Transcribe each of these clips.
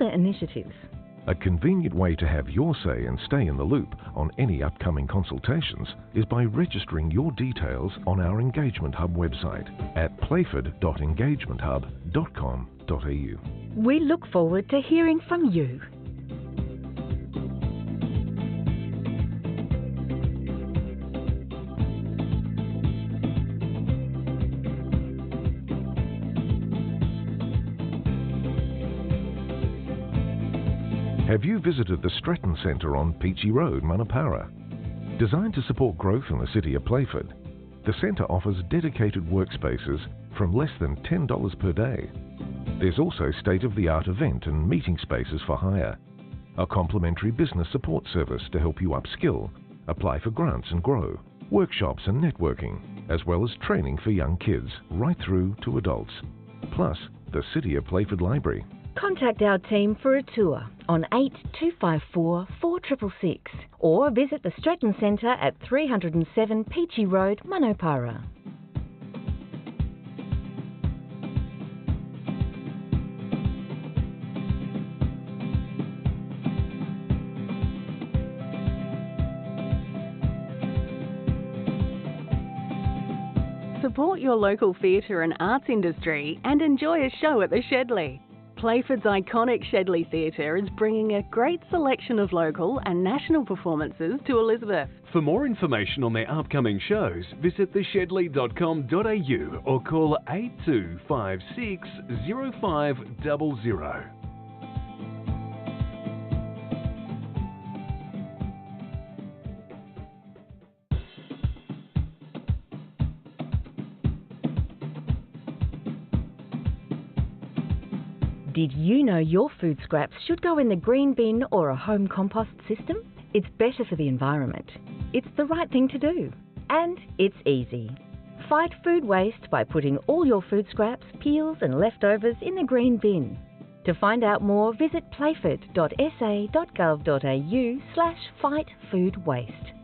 other initiatives. A convenient way to have your say and stay in the loop on any upcoming consultations is by registering your details on our Engagement Hub website at playford.engagementhub.com.au. We look forward to hearing from you. Have you visited the Stretton Centre on Peachy Road, Manapara? Designed to support growth in the city of Playford, the centre offers dedicated workspaces from less than $10 per day. There's also state-of-the-art event and meeting spaces for hire, a complimentary business support service to help you upskill, apply for grants and grow, workshops and networking, as well as training for young kids right through to adults. Plus, the City of Playford Library. Contact our team for a tour on 8254 4666 or visit the Stretton Centre at 307 Peachy Road, Manapara. Support your local theatre and arts industry and enjoy a show at the Shedley. Playford's iconic Shedley Theatre is bringing a great selection of local and national performances to Elizabeth. For more information on their upcoming shows, visit theshedley.com.au or call 8256 0500. Did you know your food scraps should go in the green bin or a home compost system? It's better for the environment. It's the right thing to do. And it's easy. Fight food waste by putting all your food scraps, peels and leftovers in the green bin. To find out more, visit playford.sa.gov.au/fightfoodwaste.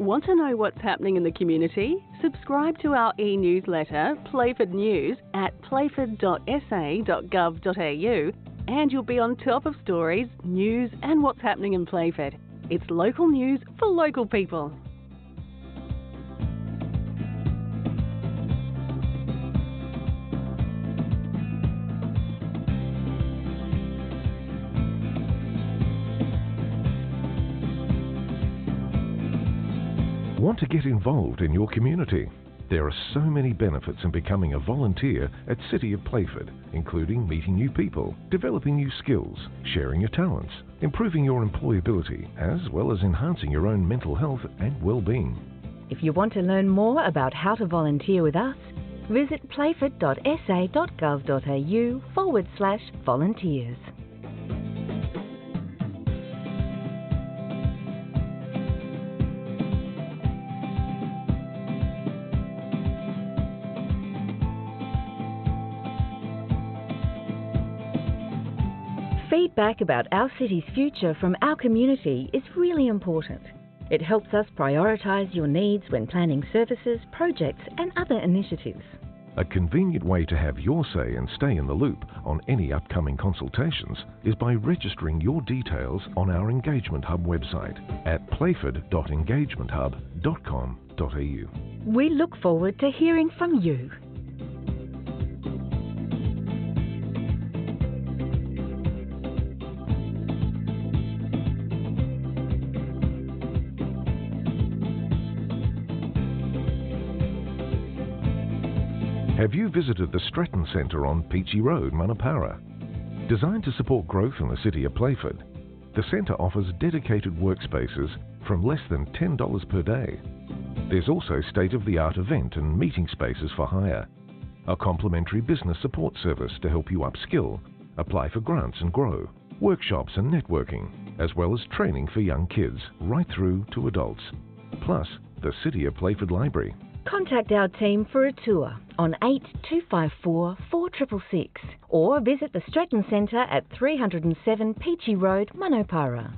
Want to know what's happening in the community? Subscribe to our e-newsletter, Playford News, at playford.sa.gov.au and you'll be on top of stories, news and what's happening in Playford. It's local news for local people. Want to get involved in your community? There are so many benefits in becoming a volunteer at City of Playford, including meeting new people, developing new skills, sharing your talents, improving your employability, as well as enhancing your own mental health and well-being. If you want to learn more about how to volunteer with us, visit playford.sa.gov.au/volunteers. Feedback about our city's future from our community is really important. It helps us prioritise your needs when planning services, projects and other initiatives. A convenient way to have your say and stay in the loop on any upcoming consultations is by registering your details on our Engagement Hub website at playford.engagementhub.com.au. We look forward to hearing from you. Have you visited the Stretton Centre on Peachy Road, Manapara? Designed to support growth in the city of Playford, the centre offers dedicated workspaces from less than $10 per day. There's also state-of-the-art event and meeting spaces for hire, a complimentary business support service to help you upskill, apply for grants and grow, workshops and networking, as well as training for young kids right through to adults. Plus, the City of Playford Library. Contact our team for a tour on 8254 4666 or visit the Stretton Centre at 307 Peachy Road, Manopara.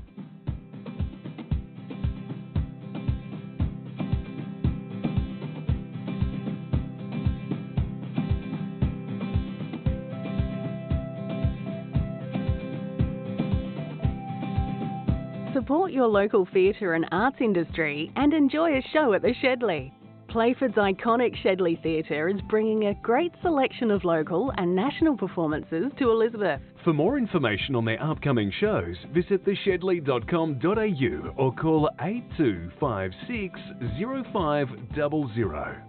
Support your local theatre and arts industry and enjoy a show at the Shedley. Playford's iconic Shedley Theatre is bringing a great selection of local and national performances to Elizabeth. For more information on their upcoming shows, visit theshedley.com.au or call 8256 0500.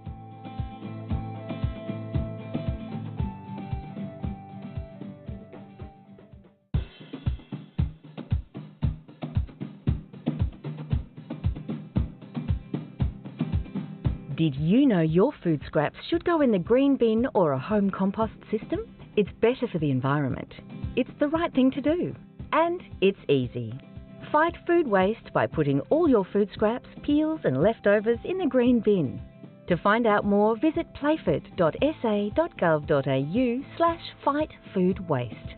Did you know your food scraps should go in the green bin or a home compost system? It's better for the environment. It's the right thing to do. And it's easy. Fight food waste by putting all your food scraps, peels and leftovers in the green bin. To find out more, visit playford.sa.gov.au/fightfoodwaste.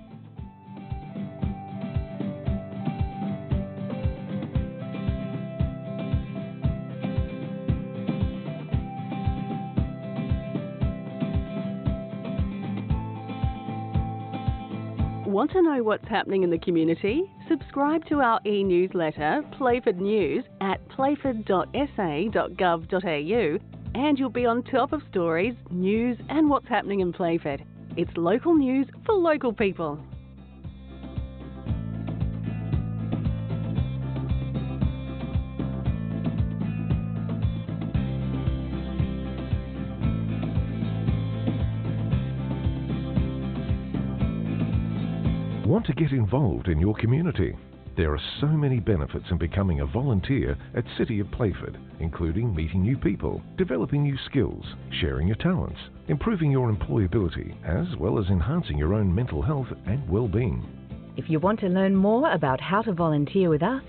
Want to know what's happening in the community? Subscribe to our e-newsletter, Playford News, at playford.sa.gov.au and you'll be on top of stories, news and what's happening in Playford. It's local news for local people. Want to get involved in your community? There are so many benefits in becoming a volunteer at City of Playford, including meeting new people, developing new skills, sharing your talents, improving your employability, as well as enhancing your own mental health and well-being. If you want to learn more about how to volunteer with us,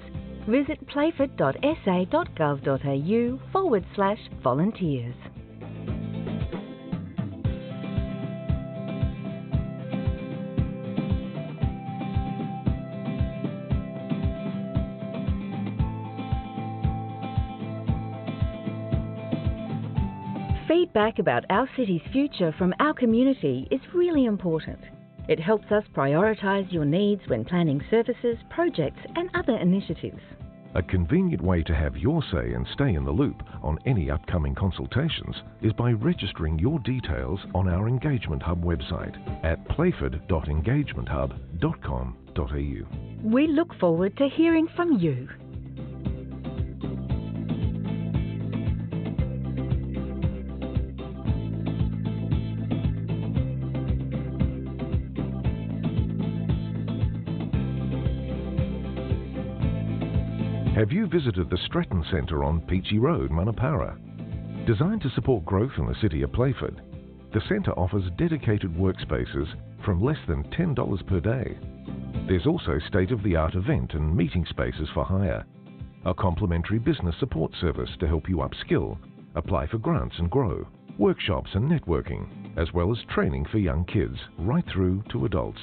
visit playford.sa.gov.au/volunteers. Feedback about our city's future from our community is really important. It helps us prioritise your needs when planning services, projects and other initiatives. A convenient way to have your say and stay in the loop on any upcoming consultations is by registering your details on our Engagement Hub website at playford.engagementhub.com.au. We look forward to hearing from you. Have you visited the Stretton Centre on Peachy Road, Manapara? Designed to support growth in the city of Playford, the centre offers dedicated workspaces from less than $10 per day. There's also state-of-the-art event and meeting spaces for hire, a complimentary business support service to help you upskill, apply for grants and grow, workshops and networking, as well as training for young kids right through to adults,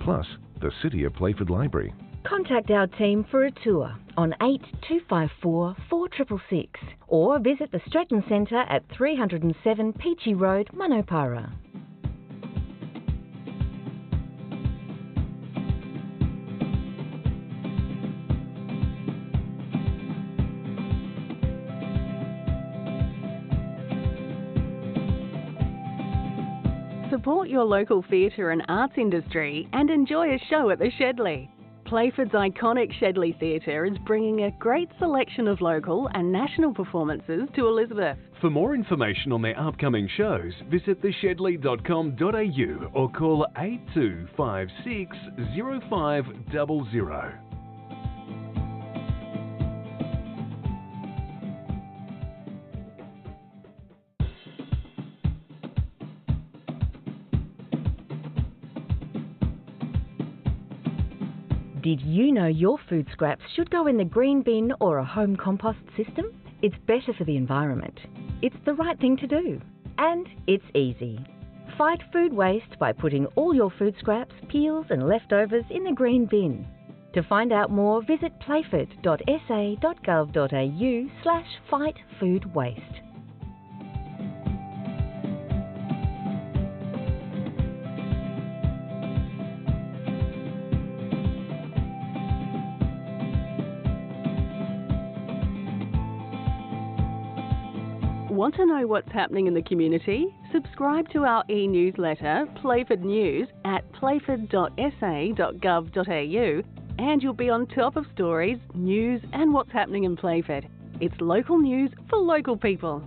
plus the City of Playford Library. Contact our team for a tour on 8254 4666 or visit the Stretton Centre at 307 Peachy Road, Manopara. Support your local theatre and arts industry and enjoy a show at the Shedley. Playford's iconic Shedley Theatre is bringing a great selection of local and national performances to Elizabeth. For more information on their upcoming shows, visit theshedley.com.au or call 8256 0500. Did you know your food scraps should go in the green bin or a home compost system? It's better for the environment. It's the right thing to do. And it's easy. Fight food waste by putting all your food scraps, peels and leftovers in the green bin. To find out more, visit playford.sa.gov.au/fightfoodwaste. Want to know what's happening in the community? Subscribe to our e-newsletter, Playford News, at playford.sa.gov.au, and you'll be on top of stories, news and what's happening in Playford. It's local news for local people.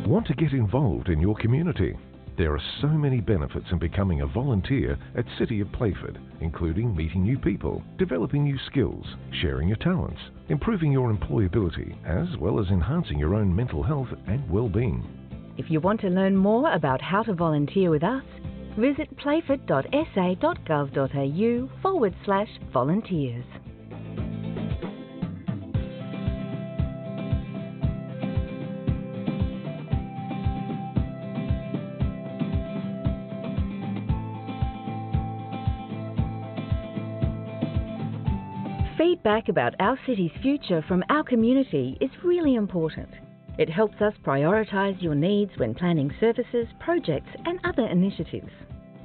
Want to get involved in your community? There are so many benefits in becoming a volunteer at City of Playford, including meeting new people, developing new skills, sharing your talents, improving your employability, as well as enhancing your own mental health and well-being. If you want to learn more about how to volunteer with us, visit playford.sa.gov.au/volunteers. Feedback about our city's future from our community is really important. It helps us prioritise your needs when planning services, projects and other initiatives.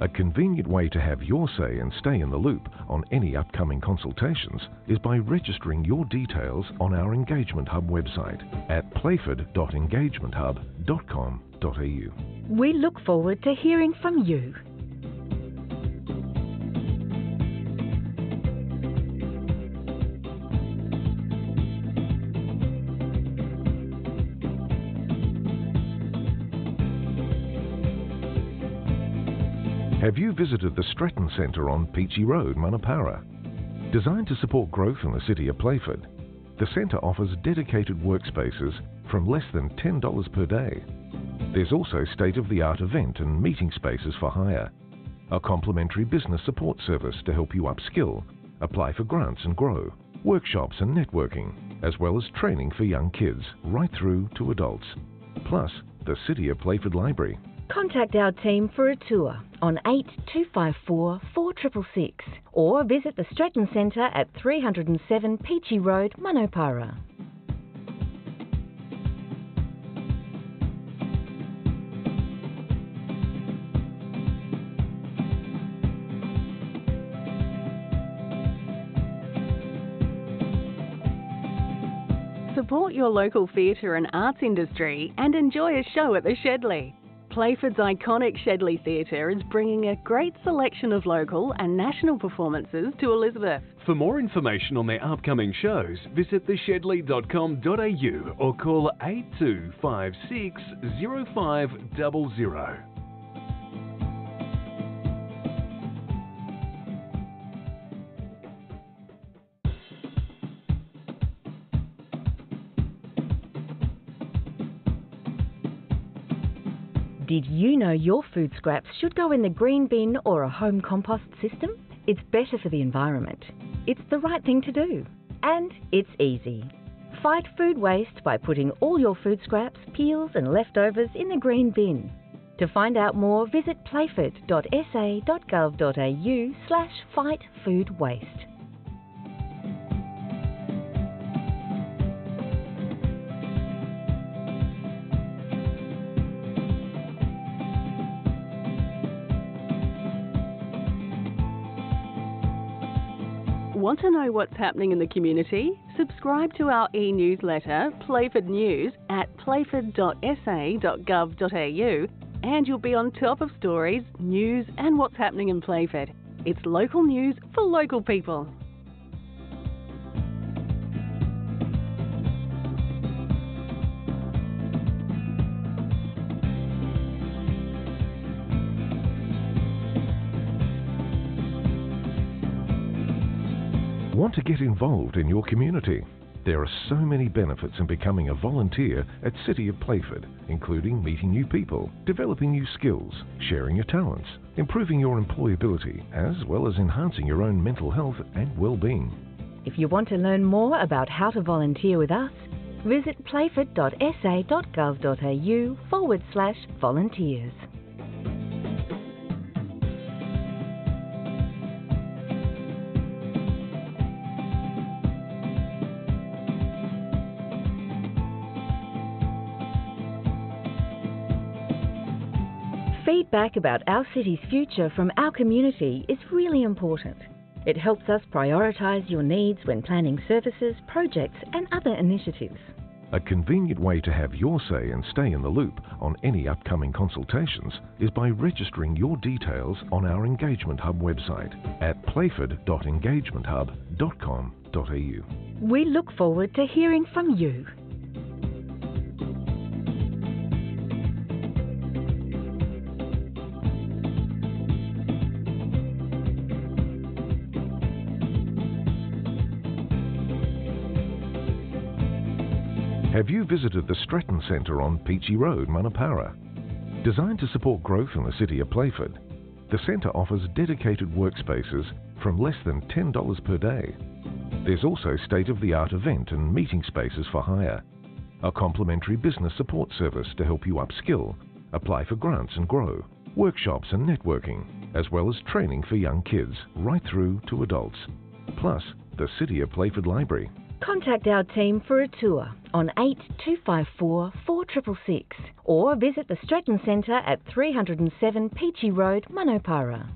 A convenient way to have your say and stay in the loop on any upcoming consultations is by registering your details on our Engagement Hub website at playford.engagementhub.com.au. We look forward to hearing from you. Have you visited the Stretton Centre on Peachy Road, Manapara? Designed to support growth in the city of Playford, the centre offers dedicated workspaces from less than $10 per day. There's also state-of-the-art event and meeting spaces for hire, a complimentary business support service to help you upskill, apply for grants and grow, workshops and networking, as well as training for young kids right through to adults. Plus, the City of Playford Library. Contact our team for a tour on 8254 4666 or visit the Stretton Centre at 307 Peachy Road, Manapara. Support your local theatre and arts industry and enjoy a show at the Shedley. Playford's iconic Shedley Theatre is bringing a great selection of local and national performances to Elizabeth. For more information on their upcoming shows, visit theshedley.com.au or call 8256 0500. Did you know your food scraps should go in the green bin or a home compost system? It's better for the environment. It's the right thing to do. And it's easy. Fight food waste by putting all your food scraps, peels and leftovers in the green bin. To find out more, visit playford.sa.gov.au/fightfoodwaste. Want to know what's happening in the community? Subscribe to our e-newsletter, Playford News, at playford.sa.gov.au, and you'll be on top of stories, news and what's happening in Playford. It's local news for local people. Want to get involved in your community? There are so many benefits in becoming a volunteer at City of Playford, including meeting new people, developing new skills, sharing your talents, improving your employability, as well as enhancing your own mental health and well-being. If you want to learn more about how to volunteer with us, visit playford.sa.gov.au/volunteers. Feedback about our city's future from our community is really important. It helps us prioritise your needs when planning services, projects and other initiatives. A convenient way to have your say and stay in the loop on any upcoming consultations is by registering your details on our Engagement Hub website at playford.engagementhub.com.au. We look forward to hearing from you. Have you visited the Stratton Centre on Peachy Road, Manapara? Designed to support growth in the city of Playford, the centre offers dedicated workspaces from less than $10 per day. There's also state-of-the-art event and meeting spaces for hire, a complimentary business support service to help you upskill, apply for grants and grow, workshops and networking, as well as training for young kids right through to adults, plus the City of Playford Library. Contact our team for a tour on 8254 4666 or visit the Stratton Centre at 307 Peachy Road, Manapara.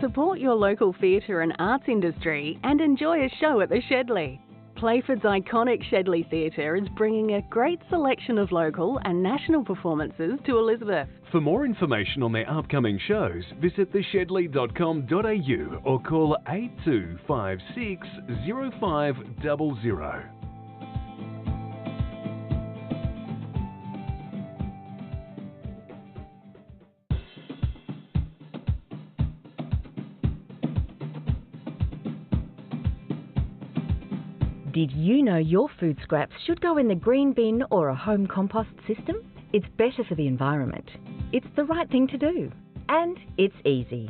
Support your local theatre and arts industry and enjoy a show at the Shedley. Playford's iconic Shedley Theatre is bringing a great selection of local and national performances to Elizabeth. For more information on their upcoming shows, visit theshedley.com.au or call 8256 0500. Did you know your food scraps should go in the green bin or a home compost system? It's better for the environment. It's the right thing to do. And it's easy.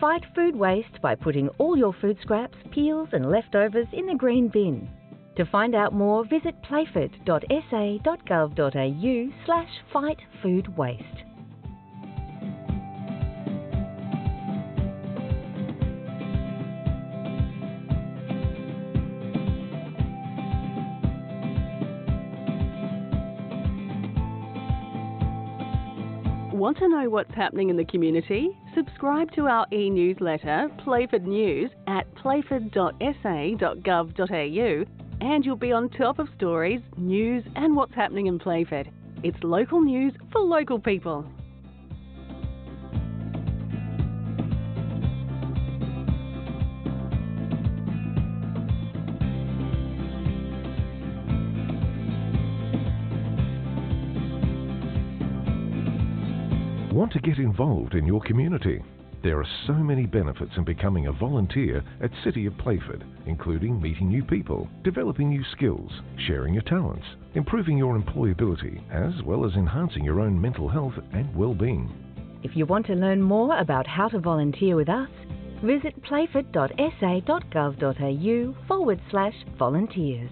Fight food waste by putting all your food scraps, peels and leftovers in the green bin. To find out more, visit playford.sa.gov.au/fightfoodwaste. Want to know what's happening in the community? Subscribe to our e-newsletter, Playford News, at playford.sa.gov.au and you'll be on top of stories, news and what's happening in Playford. It's local news for local people. Want to get involved in your community? There are so many benefits in becoming a volunteer at City of Playford, including meeting new people, developing new skills, sharing your talents, improving your employability, as well as enhancing your own mental health and well-being. If you want to learn more about how to volunteer with us, visit playford.sa.gov.au/volunteers.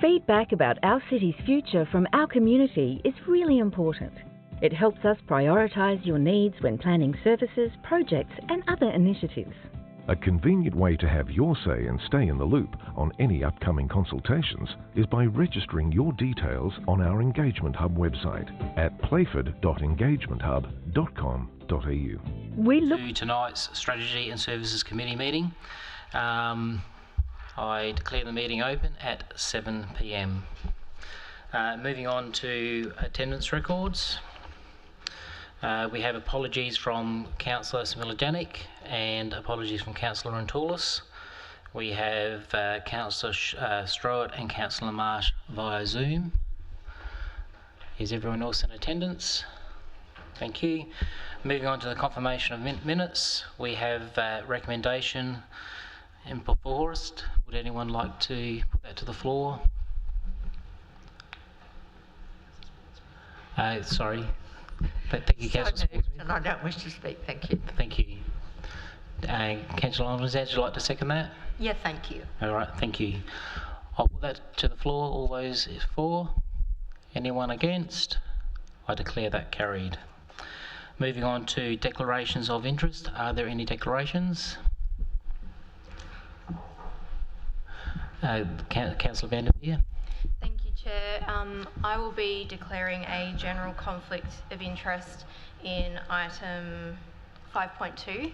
Feedback about our city's future from our community is really important. It helps us prioritise your needs when planning services, projects and other initiatives. A convenient way to have your say and stay in the loop on any upcoming consultations is by registering your details on our Engagement Hub website at playford.engagementhub.com.au. We look to tonight's Strategy and Services Committee meeting. I declare the meeting open at 7 p.m. Moving on to attendance records. We have apologies from Councillor Smiljanic and apologies from Councillor Rentoulis. We have Councillor Stroud and Councillor Marsh via Zoom. Is everyone else in attendance? Thank you. Moving on to the confirmation of minutes, we have recommendation in before us. Would anyone like to put that to the floor? Sorry. Thank you, Councillor. And I don't wish to speak, thank you. Thank you. Councillor Alvarez, would you like to second that? Yeah, thank you. All right, thank you. I'll put that to the floor. All those for? Anyone against? I declare that carried. Moving on to declarations of interest. Are there any declarations? Councillor van der Veer. Thank you, Chair. I will be declaring a general conflict of interest in item 5.2.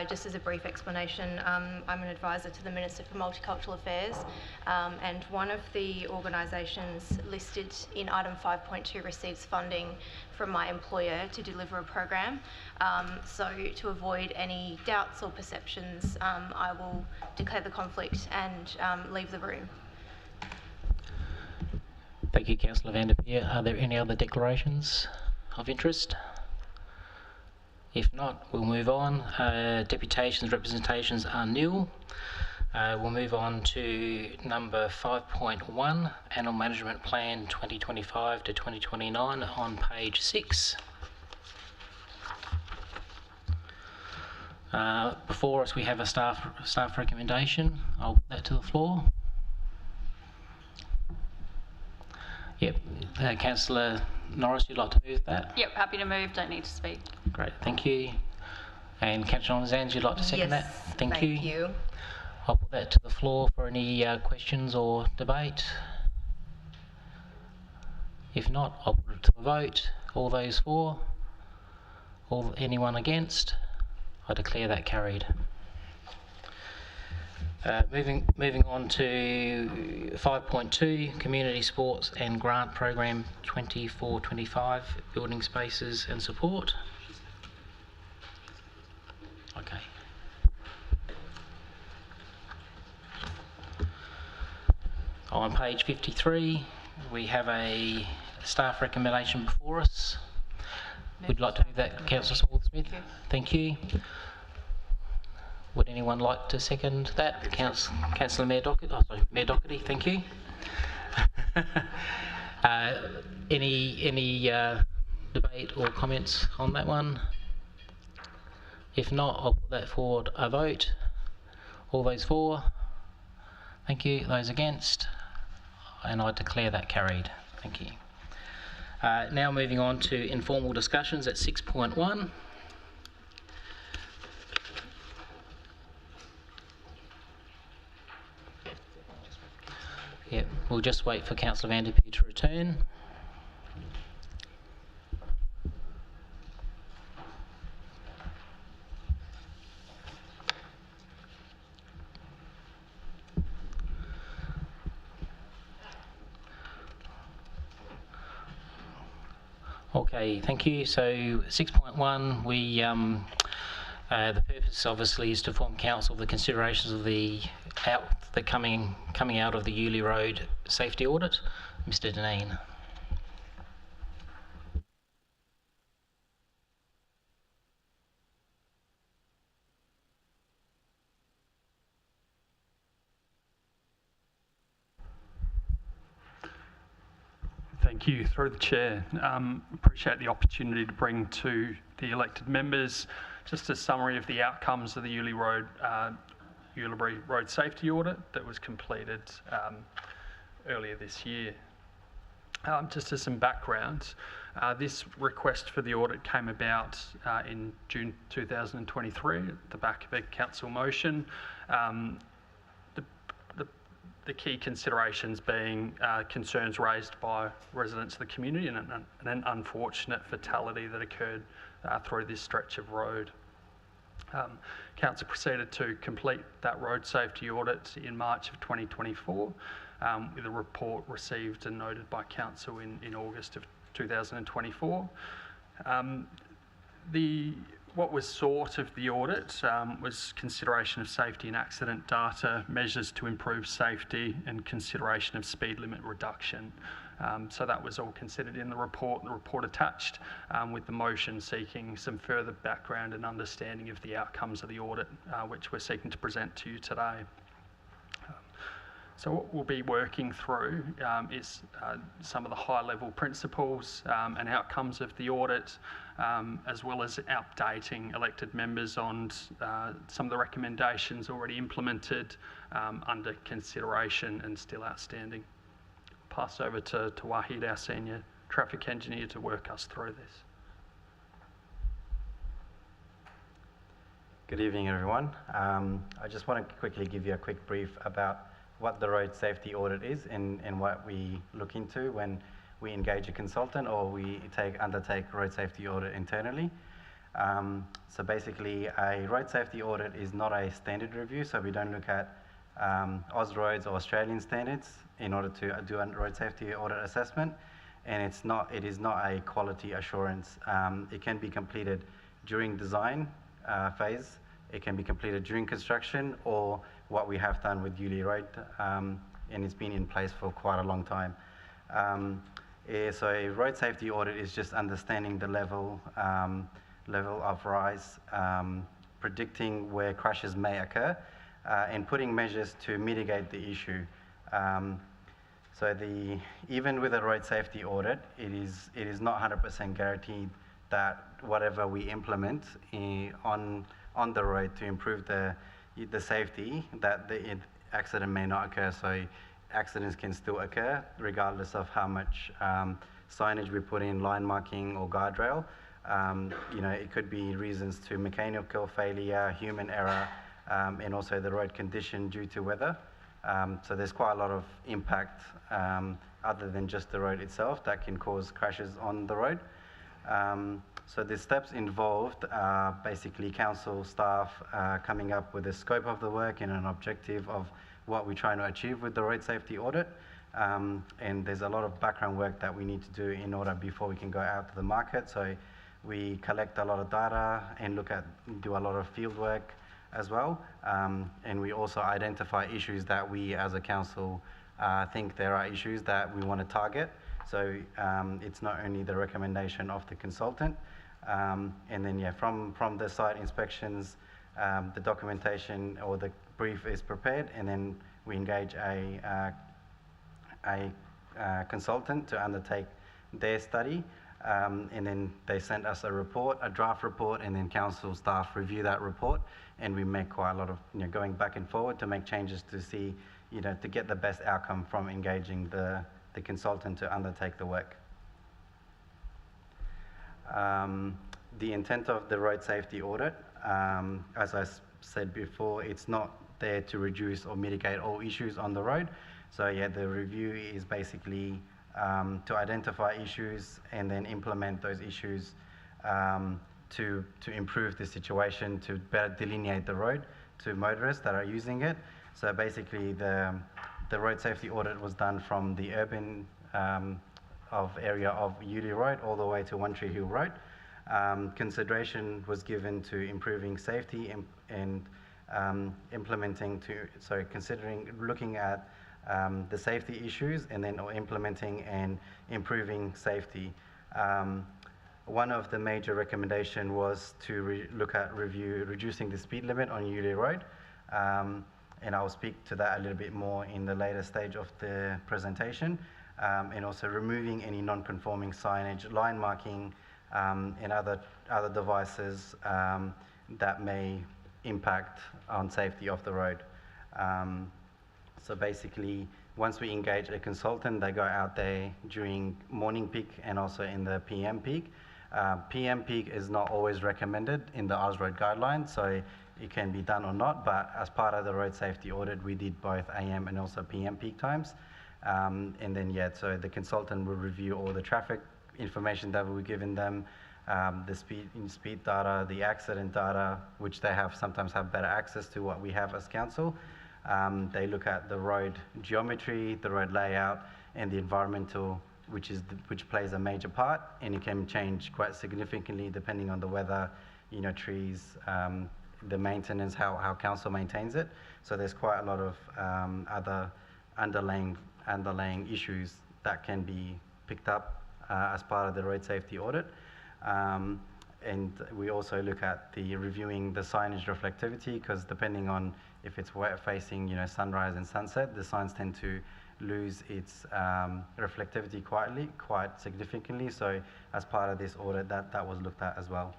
Just as a brief explanation, I'm an advisor to the Minister for Multicultural Affairs, and one of the organisations listed in item 5.2 receives funding from my employer to deliver a program. So to avoid any doubts or perceptions, I will declare the conflict and leave the room. Thank you, Councillor van der Veer. Are there any other declarations of interest? If not, we'll move on. Deputations, representations are nil. We'll move on to number 5.1, Annual Management Plan 2025 to 2029 on page 6. Before us we have a staff recommendation. I'll put that to the floor. Yep, Councillor Norris, you'd like to move that? Yep, happy to move, don't need to speak. Great, thank you. And Councillor Onzans, you'd like to second that? Thank you. I'll put that to the floor for any questions or debate. If not, I'll put it to a vote. All those for? Anyone against? I declare that carried. Moving on to 5.2, Community Sports and Grant Program 24-25, Building Spaces and Support. Okay. On page 53, we have a staff recommendation before us. Would you like to move that, Councillor Small-Smith? Thank you. Would anyone like to second that? Councillor Mayor Doherty. Oh, sorry, Mayor Doherty. Thank you. Any debate or comments on that one? If not, I'll put that forward a vote. All those for? Thank you. Those against? And I declare that carried. Thank you. Now moving on to informal discussions at 6.1. Yep, we'll just wait for Councillor van der Veer to return. Okay, thank you. So 6.1, we the purpose obviously is to inform Council of the considerations of the coming out of the Yulee Road safety audit. Mr. Deneen. Thank you. Through the Chair, appreciate the opportunity to bring to the elected members just a summary of the outcomes of the Yulee Road safety audit that was completed earlier this year. Just as some background, this request for the audit came about in June 2023 at the back of a council motion. The key considerations being concerns raised by residents of the community and an unfortunate fatality that occurred through this stretch of road. Council proceeded to complete that road safety audit in March of 2024, with a report received and noted by Council in August of 2024. What was sought of the audit was consideration of safety and accident data, measures to improve safety, and consideration of speed limit reduction. So that was all considered in the report attached, with the motion seeking some further background and understanding of the outcomes of the audit, which we're seeking to present to you today. So what we'll be working through is some of the high-level principles and outcomes of the audit, as well as updating elected members on some of the recommendations already implemented, under consideration and still outstanding. Pass over to Wahid, our Senior Traffic Engineer, to work us through this. Good evening, everyone. I just want to quickly give you a quick brief about what the road safety audit is and what we look into when we engage a consultant or we undertake road safety audit internally. So basically, a road safety audit is not a standard review, so we don't look at Ausroads or Australian standards in order to do a road safety audit assessment, and it is not a quality assurance. It can be completed during design phase, it can be completed during construction, or what we have done with Yulee Road, and it's been in place for quite a long time. So a road safety audit is just understanding the level of rise, predicting where crashes may occur, and putting measures to mitigate the issue. So even with a road safety audit, it is not 100% guaranteed that whatever we implement on the road to improve the safety, that the accident may not occur. So accidents can still occur regardless of how much signage we put in, line marking or guardrail. It could be reasons to mechanical failure, human error, and also the road condition due to weather. So there's quite a lot of impact other than just the road itself that can cause crashes on the road. So the steps involved are basically council staff coming up with a scope of the work and an objective of what we're trying to achieve with the road safety audit. And there's a lot of background work that we need to do in order before we can go out to the market. So we collect a lot of data and do a lot of field work as well. And we also identify issues that we as a council think there are issues that we want to target. So it's not only the recommendation of the consultant, and then from the site inspections, the documentation or the brief is prepared, and then we engage a consultant to undertake their study, and then they send us a draft report, and then council staff review that report, and we make quite a lot of going back and forward to make changes to see to get the best outcome from engaging the consultant to undertake the work. The intent of the road safety audit, as I said before, it's not there to reduce or mitigate all issues on the road. So the review is basically to identify issues and then implement those issues to improve the situation, to better delineate the road to motorists that are using it. So basically the road safety audit was done from the urban area of Yulee Road all the way to One Tree Hill Road. Consideration was given to improving safety and looking at the safety issues and then implementing and improving safety. One of the major recommendations was to look at reducing the speed limit on Yulee Road. And I'll speak to that a little bit more in the later stage of the presentation, and also removing any non-conforming signage, line marking, and other devices that may impact on safety of the road. So basically, once we engage a consultant, they go out there during morning peak and also in the PM peak. PM peak is not always recommended in the Ausroad guidelines, so it can be done or not, but as part of the road safety audit, we did both AM and also PM peak times. And then, so the consultant will review all the traffic information that we've given them, the speed data, the accident data, which they sometimes have better access to what we have as council. They look at the road geometry, the road layout, and the environmental, which plays a major part, and it can change quite significantly depending on the weather, trees, the maintenance, how council maintains it. So there's quite a lot of other underlying issues that can be picked up as part of the road safety audit. And we also look at reviewing the signage reflectivity, because depending on if it's wet facing, sunrise and sunset, the signs tend to lose its reflectivity quite significantly. So as part of this audit, that was looked at as well.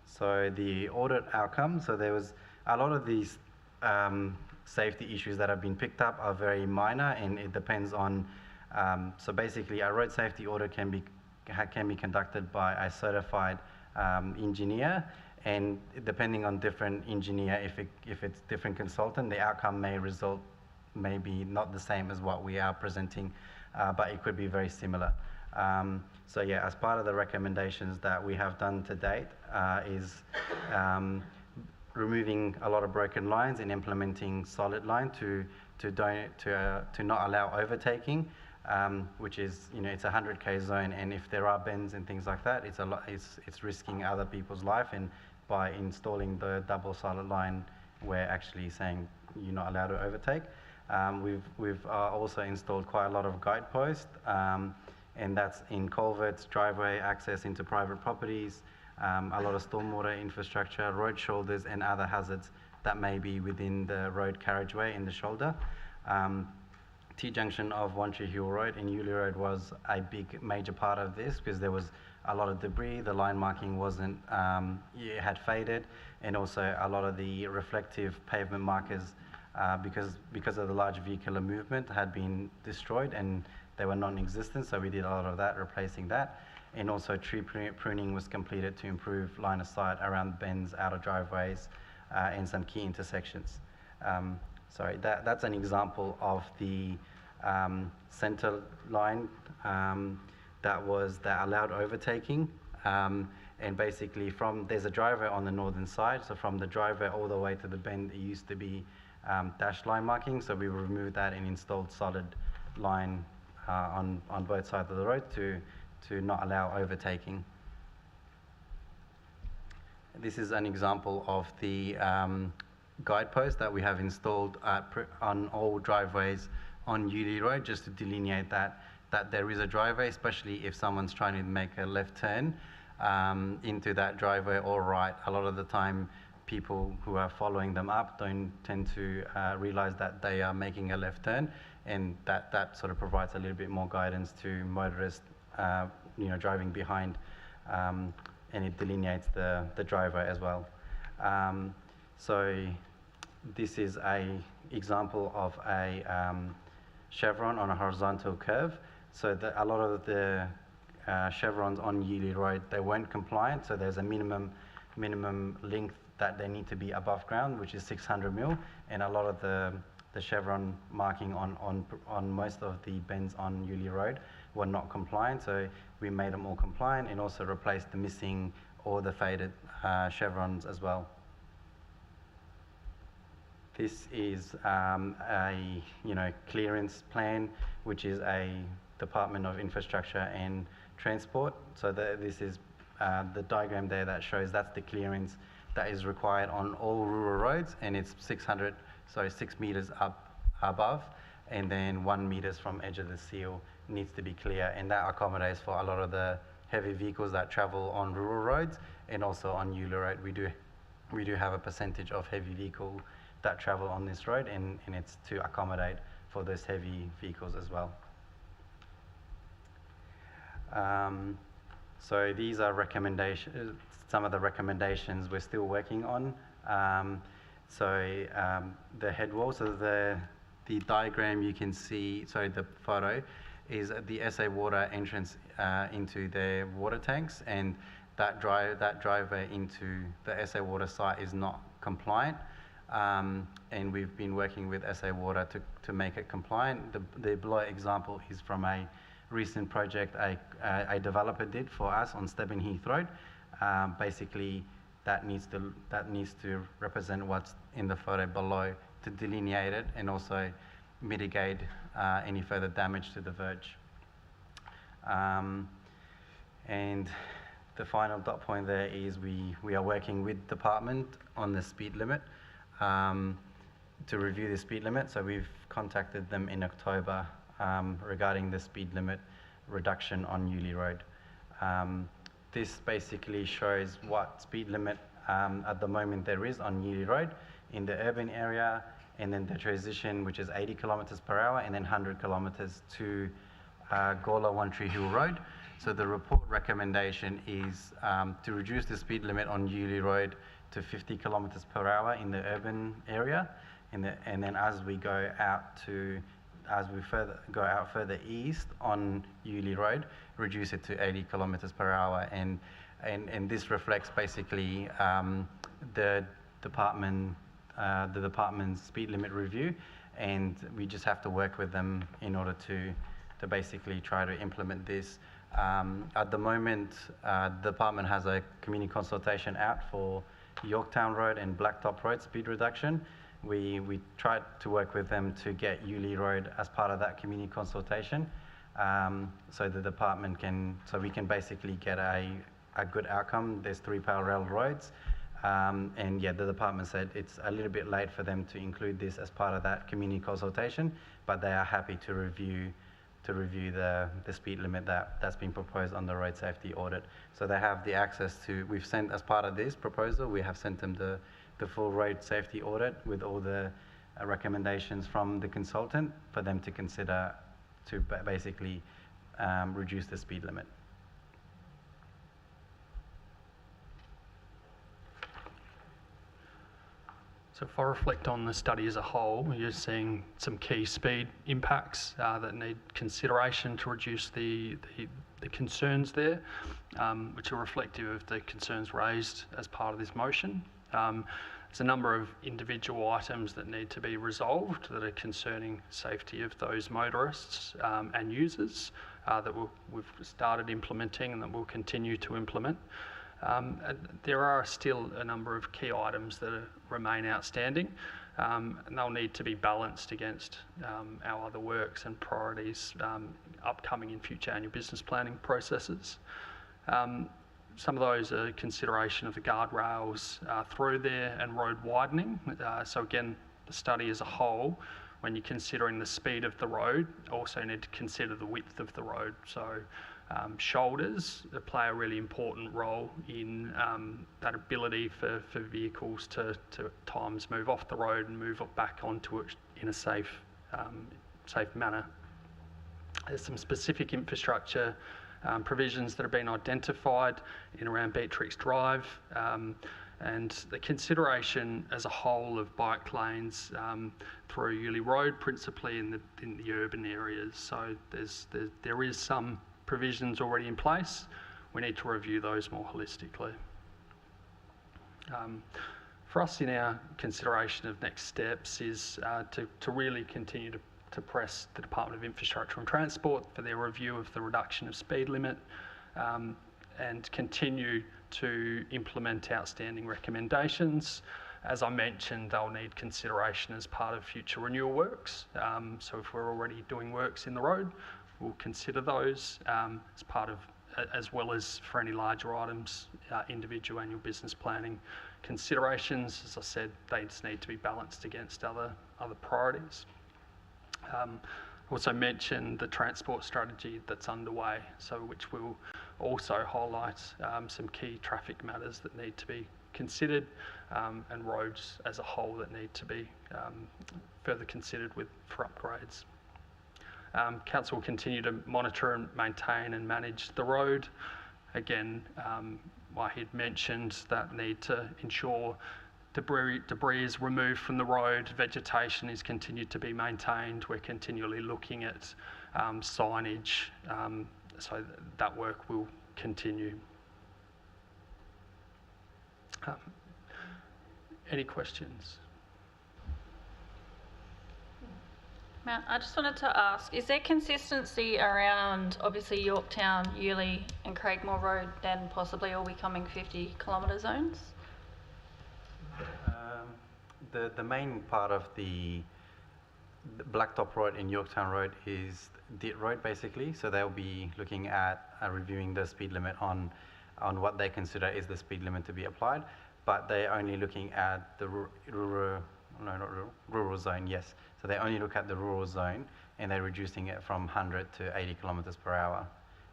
So the audit outcome, so there was a lot of these safety issues that have been picked up are very minor, and it depends on, so basically a road safety audit can be conducted by a certified engineer, and depending on different engineer, if it's different consultant, the outcome may be not the same as what we are presenting, but it could be very similar. So yeah, as part of the recommendations that we have done to date is removing a lot of broken lines and implementing solid line to not allow overtaking, which is, it's a 100k zone, and if there are bends and things like that, it's risking other people's life. And by installing the double solid line, we're actually saying you're not allowed to overtake. We've also installed quite a lot of guideposts, and that's in culverts, driveway access into private properties, a lot of stormwater infrastructure, road shoulders, and other hazards that may be within the road carriageway in the shoulder. T-junction of One Tree Hill Road and Yulee Road was a major part of this, because there was a lot of debris, the line marking wasn't, it had faded, and also a lot of the reflective pavement markers, because of the large vehicular movement, had been destroyed and they were non-existent, so we did a lot of that, replacing that. And also tree pruning was completed to improve line of sight around bends, outer driveways, and some key intersections. Sorry, that's an example of the center line that allowed overtaking. And basically there's a driveway on the northern side, so from the driveway all the way to the bend, it used to be dashed line marking, so we removed that and installed solid line on both sides of the road to not allow overtaking. This is an example of the guidepost that we have installed on all driveways on Yulee Road, just to delineate that there is a driveway, especially if someone's trying to make a left turn into that driveway or right. A lot of the time, people who are following them up don't tend to realize that they are making a left turn, and that sort of provides a little bit more guidance to motorists driving behind, and it delineates the driveway as well. So this is a example of a chevron on a horizontal curve. So a lot of the chevrons on Yulee Road, they weren't compliant, so there's a minimum length that they need to be above ground, which is 600 mil, and a lot of the chevron marking on most of the bends on Yulee Road were not compliant, so we made them all compliant and also replaced the missing or the faded chevrons as well. This is a clearance plan, which is a Department of Infrastructure and Transport. So this is the diagram there that shows that's the clearance that is required on all rural roads, and it's 6 meters above, and then 1 meters from edge of the seal needs to be clear, and that accommodates for a lot of the heavy vehicles that travel on rural roads, and also on Yulee Road we do have a percentage of heavy vehicle that travel on this road, and it's to accommodate for those heavy vehicles as well. So these are recommendations, some of the recommendations we're still working on. The head wall, so the diagram you can see, sorry, the photo is the SA Water entrance into their water tanks, and that driveway into the SA Water site is not compliant. And we've been working with SA Water to make it compliant. The below example is from a recent project a developer did for us on Stebbing Heath Road. Basically, that needs to represent what's in the photo below to delineate it and also mitigate any further damage to the verge. And the final dot point there is we are working with department on the speed limit to review the speed limit. So we've contacted them in October regarding the speed limit reduction on Yulee Road. This basically shows what speed limit at the moment there is on Yulee Road in the urban area, and then the transition, which is 80 kilometers per hour, and then 100 kilometers to Gawler One Tree Hill Road. So the report recommendation is to reduce the speed limit on Yulee Road to 50 kilometers per hour in the urban area, and then as we go out further east on Yulee Road, reduce it to 80 kilometers per hour, and this reflects basically the department's speed limit review, and we just have to work with them in order to basically try to implement this. At the moment, the department has a community consultation out for Yorktown Road and Blacktop Road speed reduction. We tried to work with them to get Yulee Road as part of that community consultation, so the department so we can basically get a good outcome. There's 3 parallel roads, and yeah, the department said it's a little bit late for them to include this as part of that community consultation, but they are happy to review the speed limit that's been proposed on the road safety audit. So they have the access to, we've sent as part of this proposal, we have sent them the full road safety audit with all the recommendations from the consultant for them to consider to basically reduce the speed limit. So if I reflect on the study as a whole, you're seeing some key speed impacts that need consideration to reduce the concerns there, which are reflective of the concerns raised as part of this motion. There's a number of individual items that need to be resolved that are concerning safety of those motorists and users that we've started implementing and that we'll continue to implement. There are still a number of key items that remain outstanding, and they'll need to be balanced against our other works and priorities upcoming in future annual business planning processes. Some of those are consideration of the guardrails through there and road widening. So again, the study as a whole, when you're considering the speed of the road, also need to consider the width of the road. So shoulders play a really important role in that ability for vehicles to at times move off the road and move back onto it in a safe manner. There's some specific infrastructure provisions that have been identified in around Beatrix Drive, and the consideration as a whole of bike lanes through Yulee Road, principally in the urban areas. So there is some provisions already in place. We need to review those more holistically. For us, in our consideration of next steps is to really continue to press the Department of Infrastructure and Transport for their review of the reduction of speed limit, and continue to implement outstanding recommendations. As I mentioned, they'll need consideration as part of future renewal works. So if we're already doing works in the road, we'll consider those as part of, as well as for any larger items, individual annual business planning considerations. As I said, they just need to be balanced against other priorities. Also mentioned the transport strategy that's underway, so which will also highlight some key traffic matters that need to be considered, and roads as a whole that need to be further considered for upgrades. Council will continue to monitor and maintain and manage the road. Again, Wahid mentioned that need to ensure debris is removed from the road, vegetation is continued to be maintained. We're continually looking at signage, so that work will continue. Any questions? Matt, I just wanted to ask, is there consistency around obviously Yorktown, Yulee and Craigmore Road then possibly all becoming 50-kilometre zones? The main part of the Blacktop Road and Yorktown Road is DIT Road basically, so they'll be looking at reviewing the speed limit on what they consider is the speed limit to be applied, but they're only looking at the rural zone, yes. So they only look at the rural zone and they're reducing it from 100 to 80 kilometers per hour.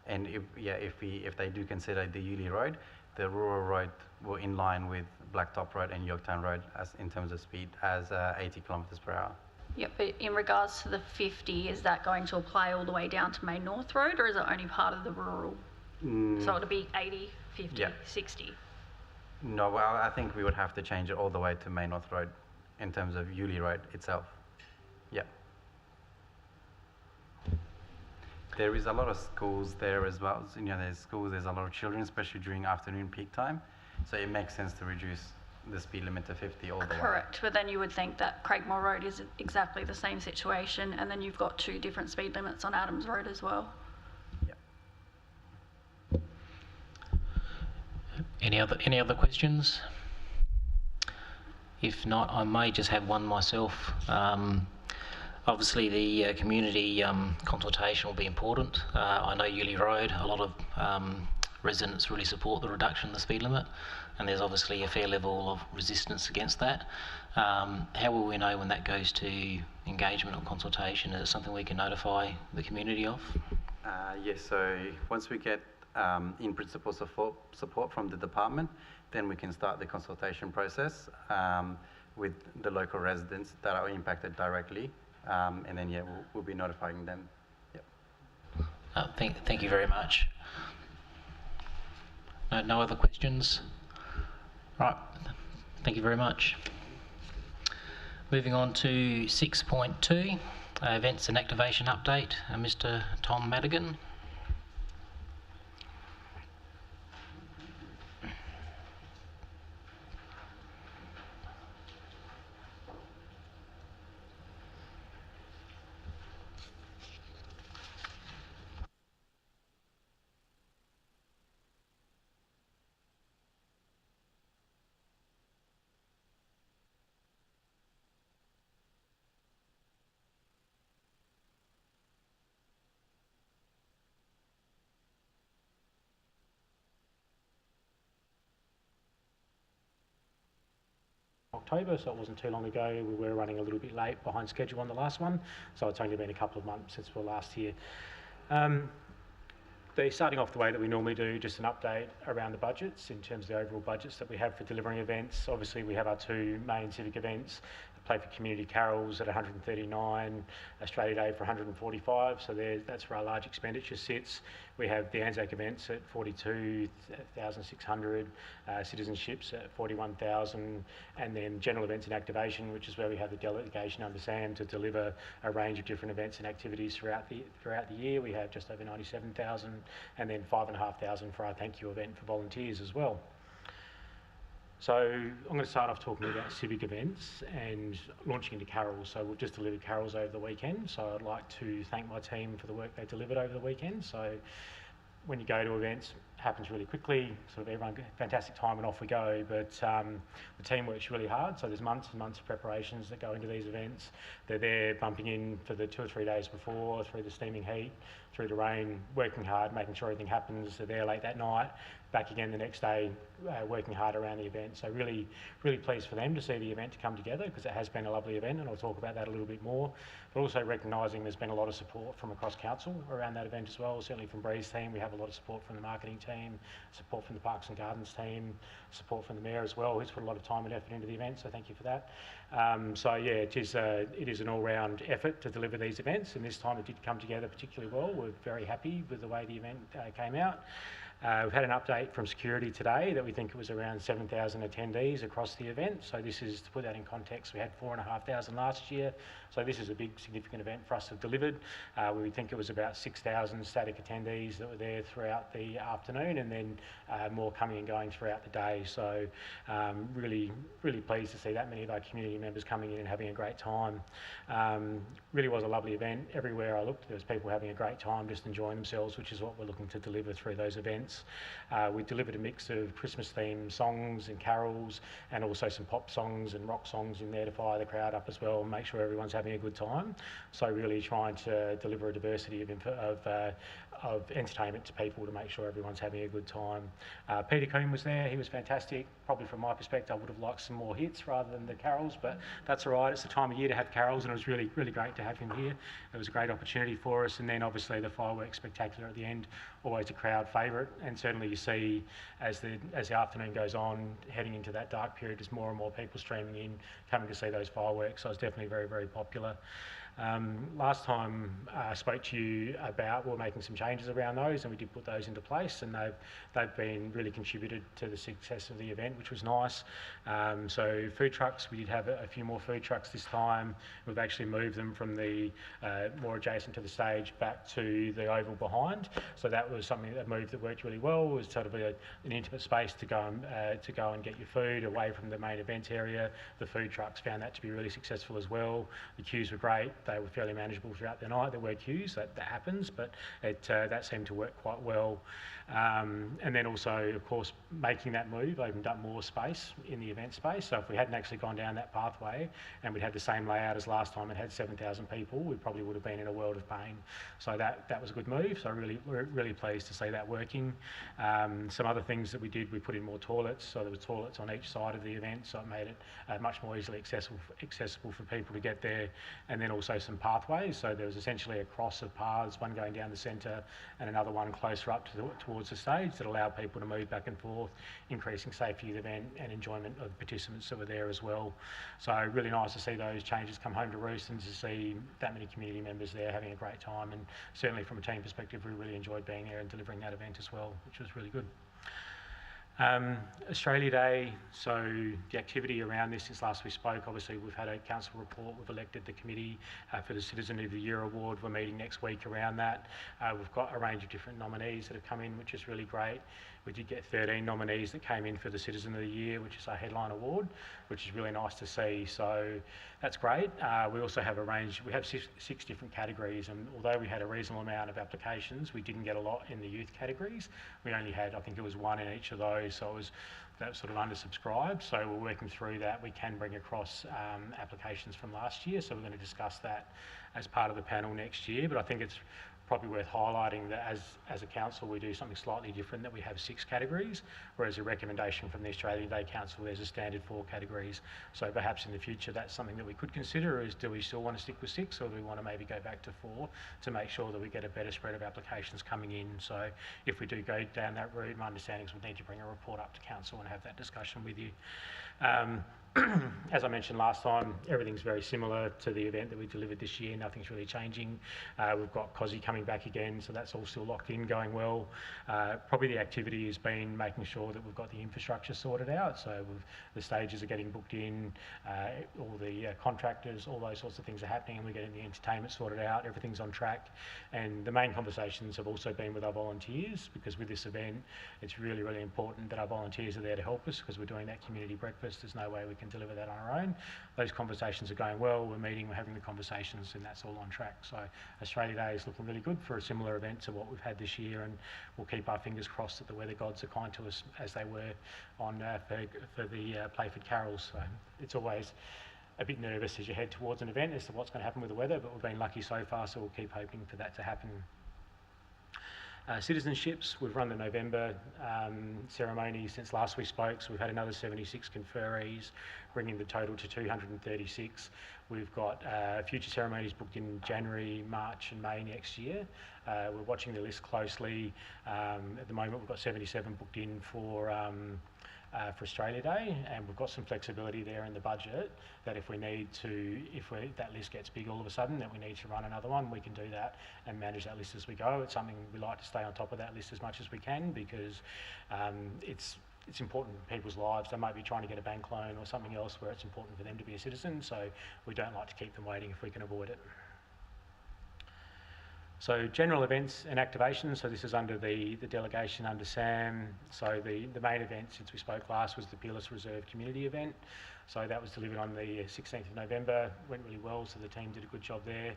And if they do consider the Yulee Road, the rural road will in line with Blacktop Road and Yorktown Road as in terms of speed as 80 kilometers per hour. Yep, but in regards to the 50, is that going to apply all the way down to Main North Road, or is it only part of the rural? So it'll be 80, 50, yeah. 60? No, well, I think we would have to change it all the way to Main North Road in terms of Yulee Road itself. Yeah. There is a lot of schools there as well. So, there's schools, there's a lot of children, especially during afternoon peak time. So it makes sense to reduce the speed limit to 50 all the way. Correct, but then you would think that Craigmore Road is exactly the same situation, and then you've got 2 different speed limits on Adams Road as well. Yeah. Any other questions? If not, I may just have one myself. Obviously, the community consultation will be important. I know Yulee Road, a lot of residents really support the reduction of the speed limit, and there's obviously a fair level of resistance against that. How will we know when that goes to engagement or consultation? Is it something we can notify the community of? Yes, so once we get in principle support from the department, then we can start the consultation process with the local residents that are impacted directly, and then we'll be notifying them. Yep. Thank you very much. No other questions? Right, thank you very much. Moving on to 6.2, events and activation update, Mr. Tom Madigan. October, so it wasn't too long ago. We were running a little bit late behind schedule on the last one, so it's only been a couple of months since we were last here. They're starting off the way that we normally do, just an update around the budgets in terms of the overall budgets that we have for delivering events. Obviously, we have our 2 main civic events, Play for Community Carols at 139, Australia Day for 145, so that's where our large expenditure sits. We have the Anzac events at 42,600, citizenships at 41,000, and then general events and activation, which is where we have the delegation under Sam to deliver a range of different events and activities throughout the year. We have just over 97,000, and then 5,500 for our thank you event for volunteers as well. So I'm going to start off talking about civic events and launching into carols. So we've just delivered carols over the weekend, so I'd like to thank my team for the work they delivered over the weekend. So when you go to events, it happens really quickly, sort of everyone, fantastic time and off we go, but the team works really hard, so there's months and months of preparations that go into these events. They're there bumping in for the 2 or 3 days before, through the steaming heat, through the rain, working hard, making sure everything happens. They're there late that night, back again the next day, working hard around the event. So really, really pleased for them to see the event to come together, because it has been a lovely event, and I'll talk about that a little bit more. But also recognising there's been a lot of support from across council around that event as well. Certainly from Bree's team, we have a lot of support from the marketing team, support from the Parks and Gardens team, support from the Mayor as well, who's put a lot of time and effort into the event, so thank you for that. So yeah, it is an all-round effort to deliver these events, and this time it did come together particularly well. We're very happy with the way the event came out. We've had an update from security today that we think it was around 7,000 attendees across the event. So this is, to put that in context, we had 4,500 last year. So this is a big significant event for us to have delivered. We think it was about 6,000 static attendees that were there throughout the afternoon, and then more coming and going throughout the day. So really pleased to see that many of our community members coming in and having a great time. Really was a lovely event. Everywhere I looked, there was people having a great time, just enjoying themselves, which is what we're looking to deliver through those events. We delivered a mix of Christmas-themed songs and carols, and also some pop songs and rock songs in there to fire the crowd up as well and make sure everyone's having a good time. So really trying to deliver a diversity of entertainment to people to make sure everyone's having a good time. Peter Coombe was there. He was fantastic. Probably from my perspective, I would have liked some more hits rather than the carols, but that's all right. It's the time of year to have carols, and it was really great to have him here. It was a great opportunity for us. And then obviously the fireworks spectacular at the end, always a crowd favourite. And certainly you see as the afternoon goes on, heading into that dark period, there's more and more people streaming in, coming to see those fireworks. So it's definitely very popular. Last time I spoke to you about we're making some changes around those, and we did put those into place, and they've been really contributed to the success of the event, which was nice. So food trucks, we did have a few more food trucks this time. We've actually moved them from the more adjacent to the stage back to the oval behind. So that was something, that move that worked really well. It was sort of an intimate space to go and get your food away from the main event area. The food trucks found that to be really successful as well. The queues were great. They were fairly manageable throughout the night. There were queues, that happens, but that seemed to work quite well. And then also, of course, making that move opened up more space in the event space. So if we hadn't actually gone down that pathway and we'd had the same layout as last time and had 7,000 people, we probably would have been in a world of pain. So that was a good move. So really pleased to see that working. Some other things that we did, we put in more toilets. So there were toilets on each side of the event, so it made it much more easily accessible for people to get there. And then also some pathways. So there was essentially a cross of paths, one going down the centre and another one closer up towards the stage, that allowed people to move back and forth, increasing safety of the event and enjoyment of the participants that were there as well. So really nice to see those changes come home to roost, and to see that many community members there having a great time. And certainly from a team perspective, we really enjoyed being there and delivering that event as well, which was really good. Australia Day, so the activity around this since last we spoke, obviously we've had a council report, we've elected the committee for the Citizen of the Year award. We're meeting next week around that. We've got a range of different nominees that have come in, which is really great. We did get 13 nominees that came in for the Citizen of the Year, which is our headline award, which is really nice to see. So that's great. We also have we have six different categories, and although we had a reasonable amount of applications, we didn't get a lot in the youth categories. We only had, I think it was one in each of those, so that was sort of undersubscribed. So we're working through that. We can bring across applications from last year, so we're going to discuss that as part of the panel next year. But I think it's probably worth highlighting that as a council we do something slightly different, that we have 6 categories, whereas a recommendation from the Australia Day Council, there's a standard 4 categories. So perhaps in the future that's something that we could consider, is do we still want to stick with 6, or do we want to maybe go back to 4 to make sure that we get a better spread of applications coming in. So if we do go down that route, my understanding is we'll need to bring a report up to council and have that discussion with you. As I mentioned last time, everything's very similar to the event that we delivered this year. Nothing's really changing. We've got COSI coming back again, so that's all still locked in, going well. Probably the activity has been making sure that we've got the infrastructure sorted out. So the stages are getting booked in, all the contractors, all those sorts of things are happening, and we're getting the entertainment sorted out. Everything's on track. And the main conversations have also been with our volunteers, because with this event, it's really important that our volunteers are there to help us, because we're doing that community breakfast. There's no way we can deliver that on our own. Those conversations are going well. We're meeting, we're having the conversations, and that's all on track. So Australia Day is looking really good for a similar event to what we've had this year, and we'll keep our fingers crossed that the weather gods are kind to us, as they were on for the Playford Carols. So it's always a bit nervous as you head towards an event as to what's going to happen with the weather, but we've been lucky so far, so we'll keep hoping for that to happen. Citizenships, we've run the November ceremony since last we spoke, so we've had another 76 conferees, bringing the total to 236. We've got future ceremonies booked in January, March and May next year. We're watching the list closely. At the moment we've got 77 booked in for for Australia Day, and we've got some flexibility there in the budget that if we need to, that list gets big all of a sudden, that we need to run another one, we can do that and manage that list as we go. It's something we like to stay on top of that list as much as we can, because it's important in people's lives. They might be trying to get a bank loan or something else where it's important for them to be a citizen, so we don't like to keep them waiting if we can avoid it. So general events and activations, so this is under the delegation under Sam. So the main event since we spoke last was the Peerless Reserve community event. So that was delivered on the 16th of November, went really well, so the team did a good job there.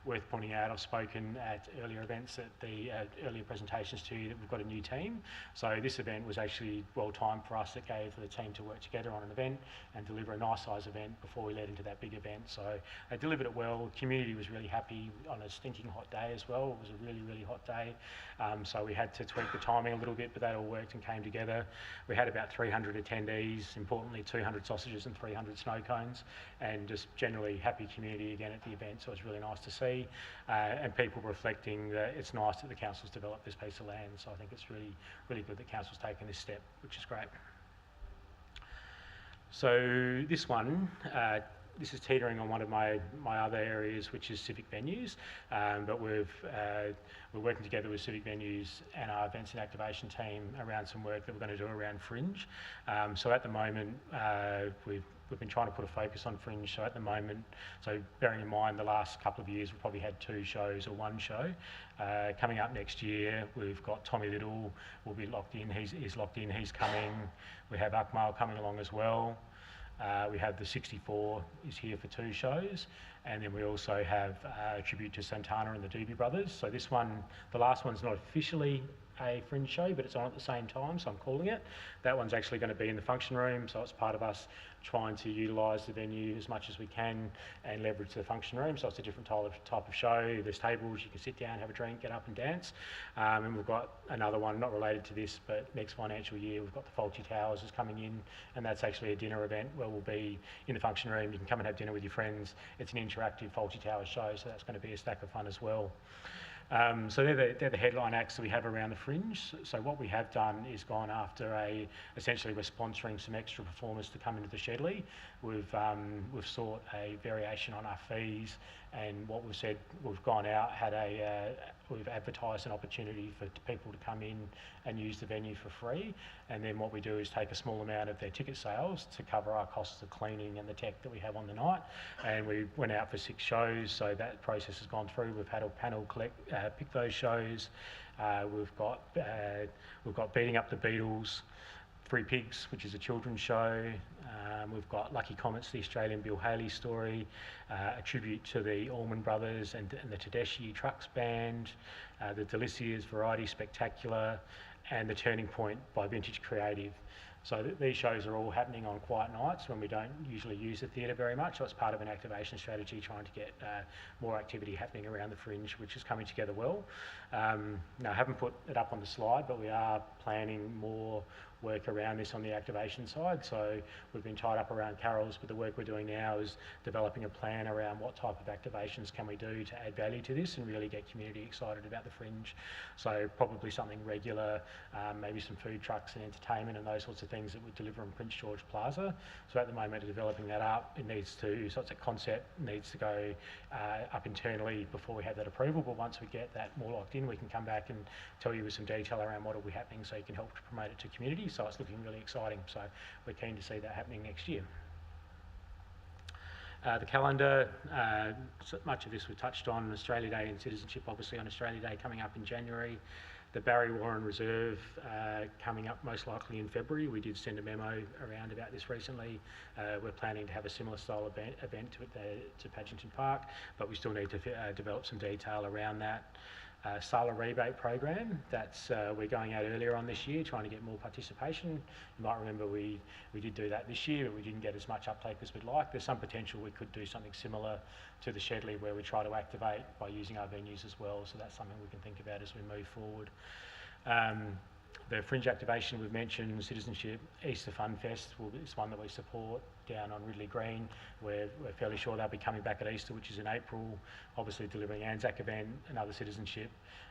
Worth pointing out, I've spoken at earlier events, at the earlier presentations to you, that we've got a new team. So this event was actually well timed for us. It gave the team to work together on an event and deliver a nice size event before we led into that big event. So they delivered it well. Community was really happy on a stinking hot day as well. It was a really, really hot day. So we had to tweak the timing a little bit, but that all worked and came together. We had about 300 attendees, importantly 200 sausages and 300 snow cones, and just generally happy community again at the event. So it was really nice to see. And people reflecting that it's nice that the council's developed this piece of land. So I think it's really, really good that council's taken this step, which is great. So this one, this is teetering on one of my other areas, which is civic venues. But we're working together with civic venues and our events and activation team around some work that we're going to do around Fringe. So at the moment, we've been trying to put a focus on Fringe. So at the moment, so bearing in mind the last couple of years, we've probably had 2 shows or 1 show. Coming up next year, we've got Tommy Little will be locked in. He's locked in. He's coming. We have Akmal coming along as well. We have the 64 is here for 2 shows, and then we also have a tribute to Santana and the Doobie Brothers. So this one, the last one's not officially a Fringe show, but it's on at the same time, so I'm calling it. That one's actually going to be in the function room, so it's part of us trying to utilise the venue as much as we can and leverage the function room. So it's a different type of show. There's tables, you can sit down, have a drink, get up and dance. And we've got another one, not related to this, but next financial year, we've got the Fulci Towers is coming in, and that's actually a dinner event where we'll be in the function room. You can come and have dinner with your friends. It's an interactive Fulci Towers show, so that's going to be a stack of fun as well. So they're the headline acts that we have around the Fringe. So what we have done is gone after essentially we're sponsoring some extra performers to come into the Shedley. We've sought a variation on our fees, and what we've said, we've gone out, we've advertised an opportunity for people to come in and use the venue for free, and then what we do is take a small amount of their ticket sales to cover our costs of cleaning and the tech that we have on the night. And we went out for 6 shows, so that process has gone through. We've had a panel pick those shows. We've got Beating Up the Beatles, Three Pigs, which is a children's show. We've got Lucky Comets, the Australian Bill Haley story, a tribute to the Allman Brothers and the Tedeschi Trucks Band, the Delicias Variety Spectacular, and the Turning Point by Vintage Creative. So these shows are all happening on quiet nights when we don't usually use the theatre very much. So it's part of an activation strategy, trying to get more activity happening around the Fringe, which is coming together well. Now, I haven't put it up on the slide, but we are planning more work around this on the activation side. So we've been tied up around carols, but the work we're doing now is developing a plan around what type of activations can we do to add value to this and really get community excited about the Fringe. So probably something regular, maybe some food trucks and entertainment and those sorts of things that we deliver in Prince George Plaza. So at the moment, developing that up, so it's a concept, needs to go up internally before we have that approval. But once we get that more locked in, we can come back and tell you with some detail around what will be happening, so you can help to promote it to community. So it's looking really exciting. So we're keen to see that happening next year. The calendar, so much of this we touched on. Australia Day and Citizenship, obviously on Australia Day coming up in January. The Barry Warren Reserve coming up most likely in February. We did send a memo around about this recently. We're planning to have a similar style event to Paddington Park, but we still need to develop some detail around that. Sala rebate program, that's we're going out earlier on this year, trying to get more participation. You might remember we did do that this year, but we didn't get as much uptake as we'd like. There's some potential we could do something similar to the Shedley, where we try to activate by using our venues as well. So that's something we can think about as we move forward. The Fringe activation we've mentioned, Citizenship, Easter Fun Fest is one that we support. down on Ridley Green. We're fairly sure they'll be coming back at Easter, which is in April, obviously delivering Anzac event, another citizenship.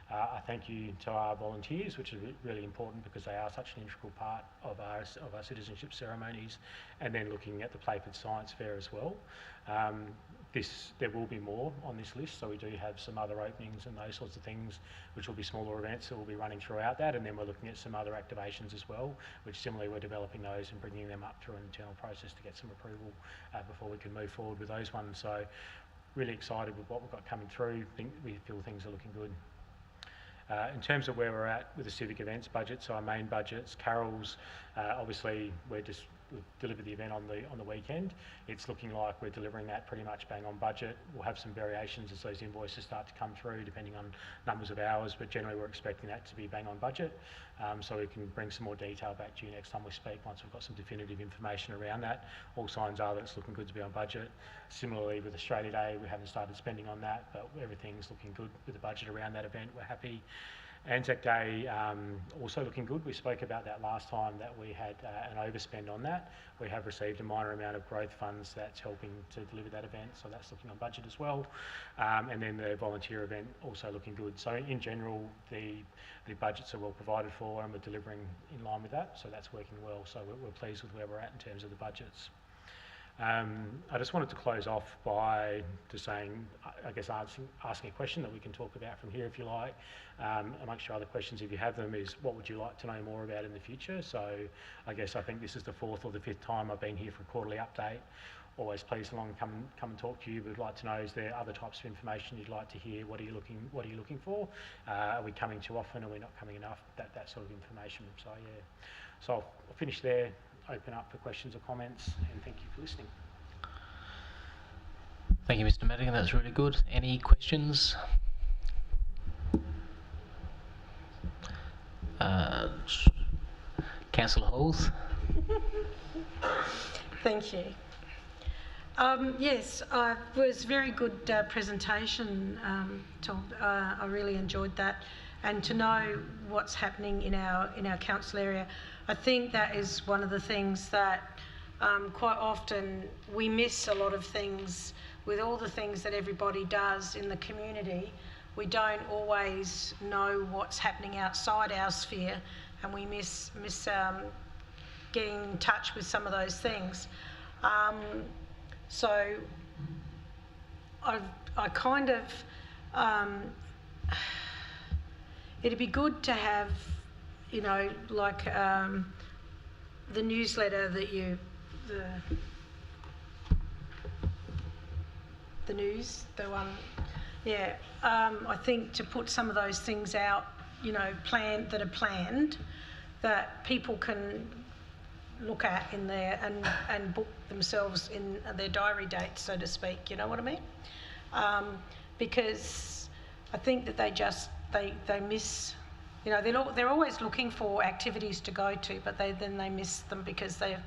A thank you to our volunteers, which is really important because they are such an integral part of our citizenship ceremonies, and then looking at the Playford Science Fair as well. There will be more on this list, so we do have some other openings and those sorts of things, which will be smaller events that will be running throughout that, and then we're looking at some other activations as well, which similarly we're developing those and bringing them up through an internal process to get some approval before we can move forward with those ones. So really excited with what we've got coming through. We feel things are looking good. In terms of where we're at with the civic events budget, so our main budgets, carols, obviously we've delivered the event on the weekend. It's looking like we're delivering that pretty much bang on budget. We'll have some variations as those invoices start to come through depending on numbers of hours, but generally we're expecting that to be bang on budget. So we can bring some more detail back to you next time we speak once we've got some definitive information around that. All signs are that it's looking good to be on budget. Similarly with Australia Day, we haven't started spending on that, but everything's looking good with the budget around that event. We're happy. Anzac Day also looking good. We spoke about that last time, that we had an overspend on that. We have received a minor amount of growth funds that's helping to deliver that event, so that's looking on budget as well. And then the volunteer event also looking good. So in general, the budgets are well provided for and we're delivering in line with that, so that's working well. So we're pleased with where we're at in terms of the budgets. I just wanted to close off by just saying, I guess asking a question that we can talk about from here if you like. Amongst your other questions, if you have them, is what would you like to know more about in the future? So I think this is the 4th or the 5th time I've been here for a quarterly update. Always pleased along and come and talk to you. We'd like to know, is there other types of information you'd like to hear? What are you looking for? Are we coming too often? Are we not coming enough? That sort of information. So yeah. So I'll finish there. Open up for questions or comments, and thank you for listening. Thank you, Mr. Madigan. That's really good. Any questions? Councillor Halls. Thank you. Yes, it was a very good presentation, Tom. I really enjoyed that, and to know what's happening in our council area. I think that is one of the things that quite often we miss a lot of things with all the things that everybody does in the community. We don't always know what's happening outside our sphere, and we miss getting in touch with some of those things. So I kind of, it'd be good to have, you know, like the newsletter that the news, the one, yeah. I think to put some of those things out, you know, that are planned, that people can look at in there and book themselves in their diary dates, so to speak, you know what I mean? Because I think that they miss, you know, they're always looking for activities to go to, but then they miss them because they're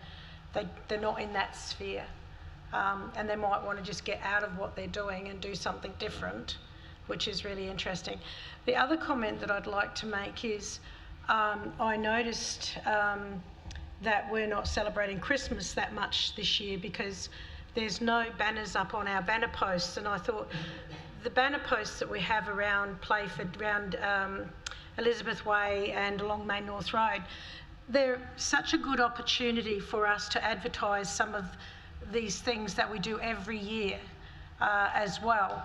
not in that sphere. And they might want to just get out of what they're doing and do something different, which is really interesting. The other comment that I'd like to make is I noticed that we're not celebrating Christmas that much this year because there's no banners up on our banner posts, and I thought the banner posts that we have around Playford, around Elizabeth Way and along Main North Road, they're such a good opportunity for us to advertise some of these things that we do every year as well.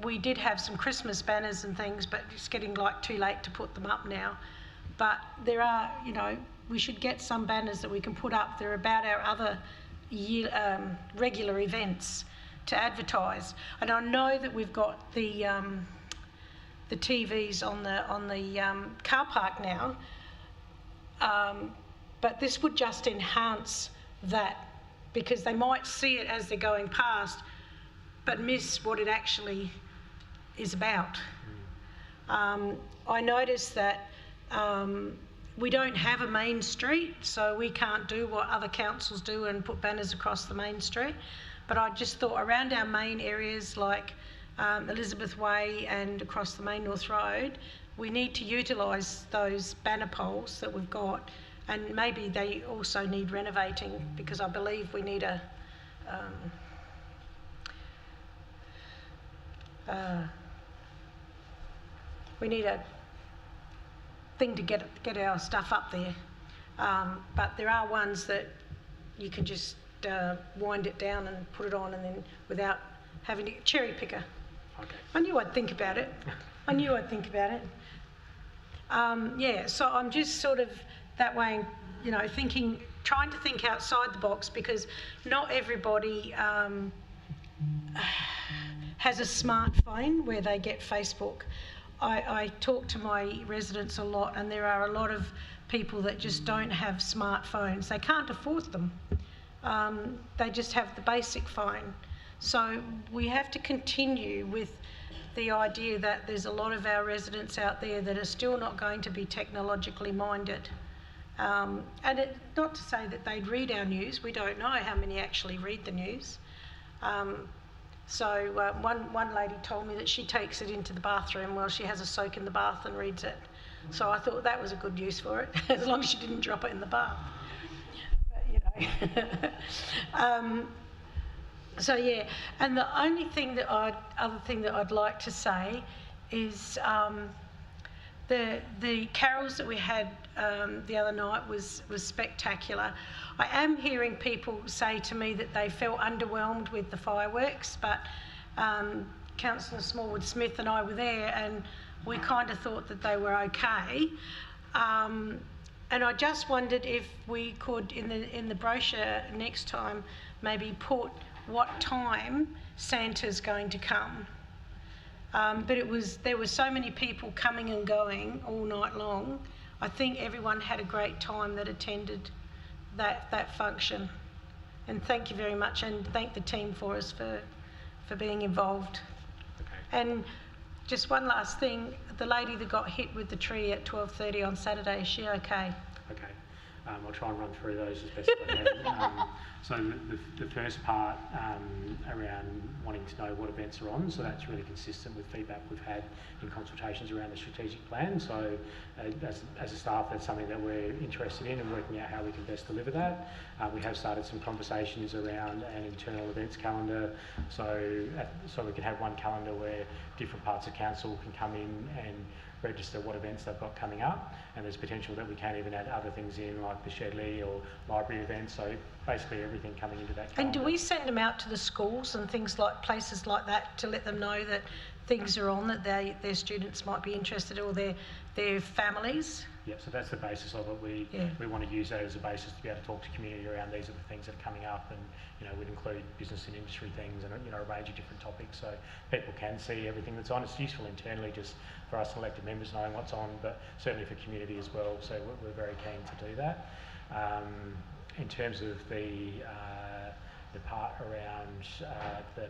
We did have some Christmas banners and things, but it's getting like too late to put them up now. But there are, you know, we should get some banners that we can put up. They're about our other regular events to advertise. And I know that we've got the TVs on the car park now, but this would just enhance that, because they might see it as they're going past but miss what it actually is about. I noticed that we don't have a main street, so we can't do what other councils do and put banners across the main street, but I just thought around our main areas like Elizabeth Way and across the Main North Road, we need to utilise those banner poles that we've got and maybe they also need renovating, because I believe we need a thing to get our stuff up there. But there are ones that you can just wind it down and put it on, and then without having to cherry picker. Okay. I knew I'd think about it. Yeah, so I'm just sort of that way, you know, trying to think outside the box, because not everybody has a smartphone where they get Facebook. I talk to my residents a lot, and there are a lot of people that just don't have smartphones. They can't afford them. They just have the basic phone. So we have to continue with the idea that there's a lot of our residents out there that are still not going to be technologically minded. And not to say that they'd read our news. We don't know how many actually read the news. So one lady told me that she takes it into the bathroom while she has a soak in the bath and reads it. So I thought that was a good use for it, as long as she didn't drop it in the bath. But, you know. So yeah, and the only thing that other thing that I'd like to say is the carols that we had the other night was spectacular. I am hearing people say to me that they felt underwhelmed with the fireworks, but Councillor Smallwood-Smith and I were there, and we kind of thought that they were okay. And I just wondered if we could, in the brochure next time, maybe put what time Santa's going to come. But there were so many people coming and going all night long. I think everyone had a great time that attended that function. And thank you very much, and thank the team for being involved. Okay. And just one last thing, the lady that got hit with the tree at 12:30 on Saturday, is she okay? Okay. I'll try and run through those as best I can. So the first part around wanting to know what events are on, so that's really consistent with feedback we've had in consultations around the strategic plan. So as a staff, that's something that we're interested in and working out how we can best deliver that. We have started some conversations around an internal events calendar, so we can have one calendar where different parts of council can come in and register what events they've got coming up, and there's potential that we can even add other things in, like the Shedley or library events, so basically everything coming into that calendar. And do we send them out to the schools and things like places like that to let them know that things are on, that their students might be interested, or their families? Yeah, so that's the basis of it. We want to use that as a basis to be able to talk to community around these are the things that are coming up, and we'd include business and industry things and a range of different topics, so people can see everything that's on. It's useful internally just for us elected members knowing what's on, but certainly for community as well. So we're very keen to do that. In terms of the part around the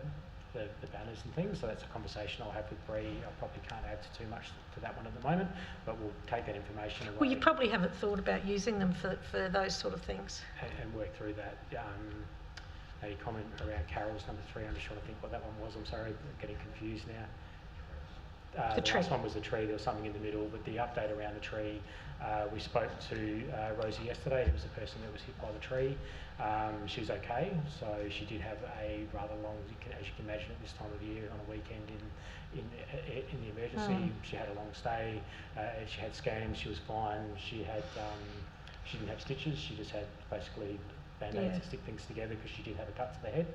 banners and things, so that's a conversation I'll have with Bree. I probably can't add too much to that one at the moment, but we'll take that information away. Well, you probably haven't thought about using them for those sort of things. And work through that. A comment around carols number 3, I'm just trying to think what that one was. I'm sorry, I'm getting confused now. The tree. last one was the tree. There was something in the middle, but the update around the tree, we spoke to Rosie yesterday, who was the person that was hit by the tree. She was okay, so she did have a rather long, as you can imagine at this time of the year, on a weekend in the emergency. She had a long stay, she had scans, she was fine. She didn't have stitches, she just had basically Band-Aids to stick things together because she did have a cut to the head.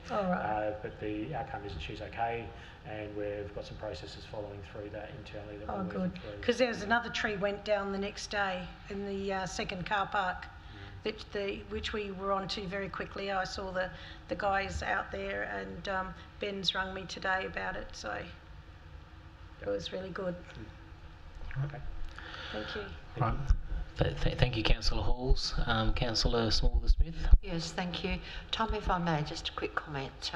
But the outcome is that she's okay, and we've got some processes following through that internally that we're working through. Because there was another tree went down the next day in the second car park, which we were on to very quickly. I saw the guys out there, and Ben's rung me today about it, so it was really good. Okay. Thank you. Right. Thank you, Councillor Halls. Councillor Smallwood-Smith. Yes, thank you. Tom, if I may, just a quick comment,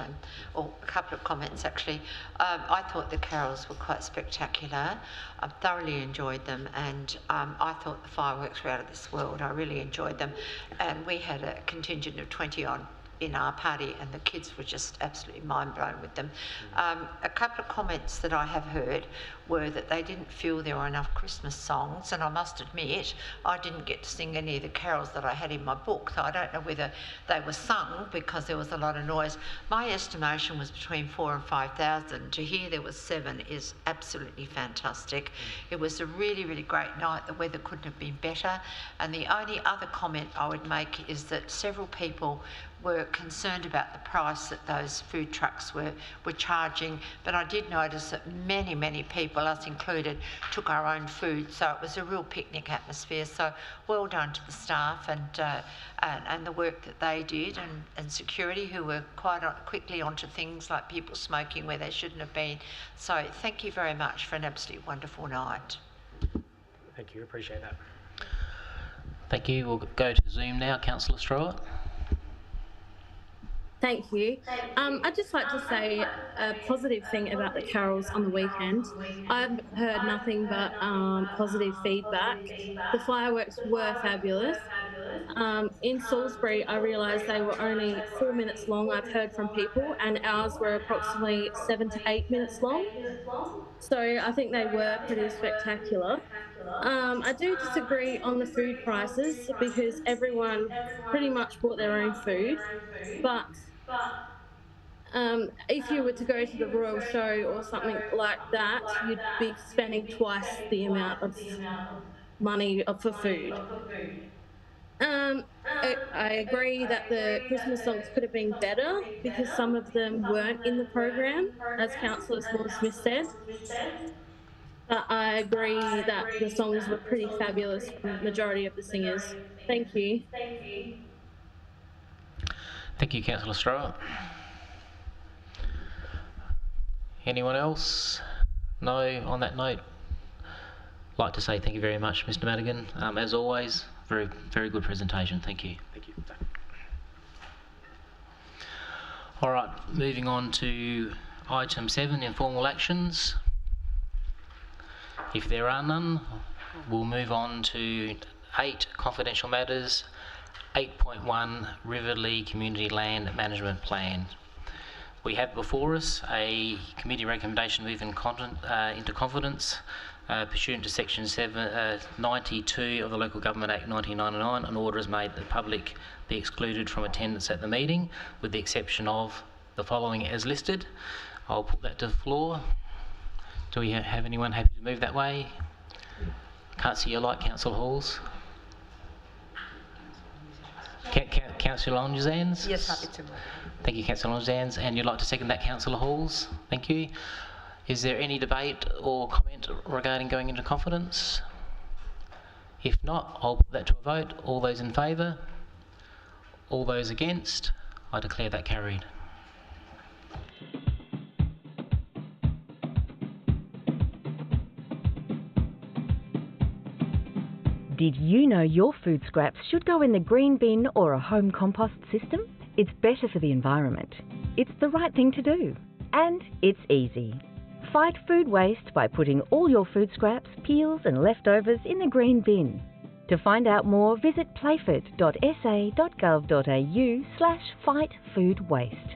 or a couple of comments actually. I thought the carols were quite spectacular. I thoroughly enjoyed them, and I thought the fireworks were out of this world. I really enjoyed them, and we had a contingent of 20 odd in our party, and the kids were just absolutely mind blown with them. A couple of comments that I have heard were that they didn't feel there were enough Christmas songs, and I must admit I didn't get to sing any of the carols that I had in my book, so I don't know whether they were sung because there was a lot of noise. My estimation was between 4,000 and 5,000. To hear there was 7 is absolutely fantastic. It was a really, really great night. The weather couldn't have been better. And the only other comment I would make is that several people were concerned about the price that those food trucks were charging, but I did notice that many, many people, us included, took our own food, so it was a real picnic atmosphere. So well done to the staff and the work that they did, and security, who were quite quickly onto things like people smoking where they shouldn't have been. So thank you very much for an absolutely wonderful night. Thank you, appreciate that. Thank you. We'll go to Zoom now. Councillor Strawett. Thank you. I'd just like to say a positive thing about the carols on the weekend. I've heard nothing but positive feedback. The fireworks were fabulous. In Salisbury, I realised they were only 4 minutes long, I've heard from people, and ours were approximately 7 to 8 minutes long. So I think they were pretty spectacular. I do disagree on the food prices because everyone pretty much bought their own food, but if you were to go to the Royal Show or something like that, you'd be spending twice the amount of money for food. I agree that the Christmas songs could have been better because some of them weren't in the program, as Councillor Smith said. But I agree that the songs were pretty fabulous from the majority of the singers. Thank you. Thank you, Councillor Strawett. Anyone else? No, on that note, I'd like to say thank you very much, Mr. Madigan. As always, very, very good presentation. Thank you. Thank you. All right, moving on to item 7, informal actions. If there are none, we'll move on to 8, confidential matters. 8.1, Riverlea Community Land Management Plan. We have before us a committee recommendation to move into confidence pursuant to section 92 of the Local Government Act 1999. An order is made that the public be excluded from attendance at the meeting, with the exception of the following as listed. I'll put that to the floor. Do we have anyone happy to move that way? Can't see your light, Councillor Halls. Councillor Longesands? Yes, happy to move. Thank you, Councillor Longesands. And you'd like to second that, Councillor Halls? Thank you. Is there any debate or comment regarding going into confidence? If not, I'll put that to a vote. All those in favour? All those against? I declare that carried. Did you know your food scraps should go in the green bin or a home compost system? It's better for the environment. It's the right thing to do. And it's easy. Fight food waste by putting all your food scraps, peels and leftovers in the green bin. To find out more, visit playford.sa.gov.au/fightfoodwaste.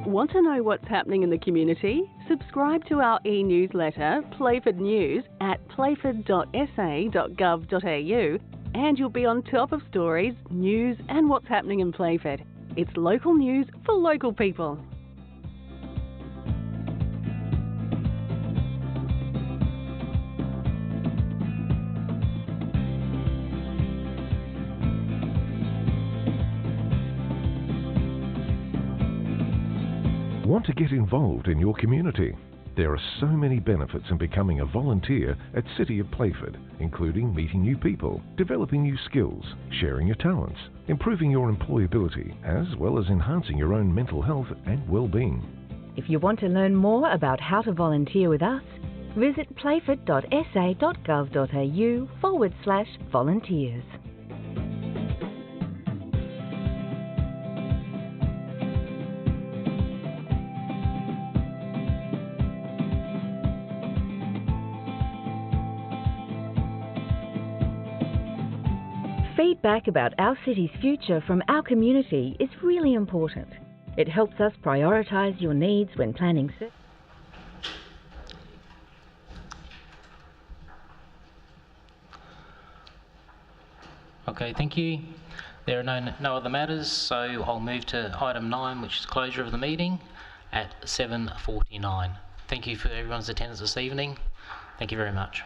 Want to know what's happening in the community? Subscribe to our e-newsletter, Playford News, at playford.sa.gov.au, and you'll be on top of stories, news and what's happening in Playford. It's local news for local people. Want to get involved in your community? There are so many benefits in becoming a volunteer at City of Playford, including meeting new people, developing new skills, sharing your talents, improving your employability, as well as enhancing your own mental health and well-being. If you want to learn more about how to volunteer with us, visit playford.sa.gov.au/volunteers. Feedback about our city's future from our community is really important. It helps us prioritise your needs when planning. Okay, thank you. There are no other matters, so I'll move to item 9, which is closure of the meeting at 7:49. Thank you for everyone's attendance this evening. Thank you very much.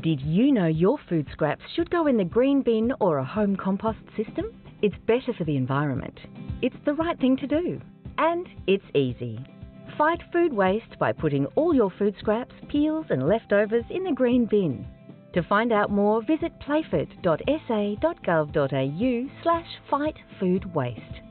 Did you know your food scraps should go in the green bin or a home compost system? It's better for the environment. It's the right thing to do. And it's easy. Fight food waste by putting all your food scraps, peels and leftovers in the green bin. To find out more, visit playford.sa.gov.au/fightfoodwaste.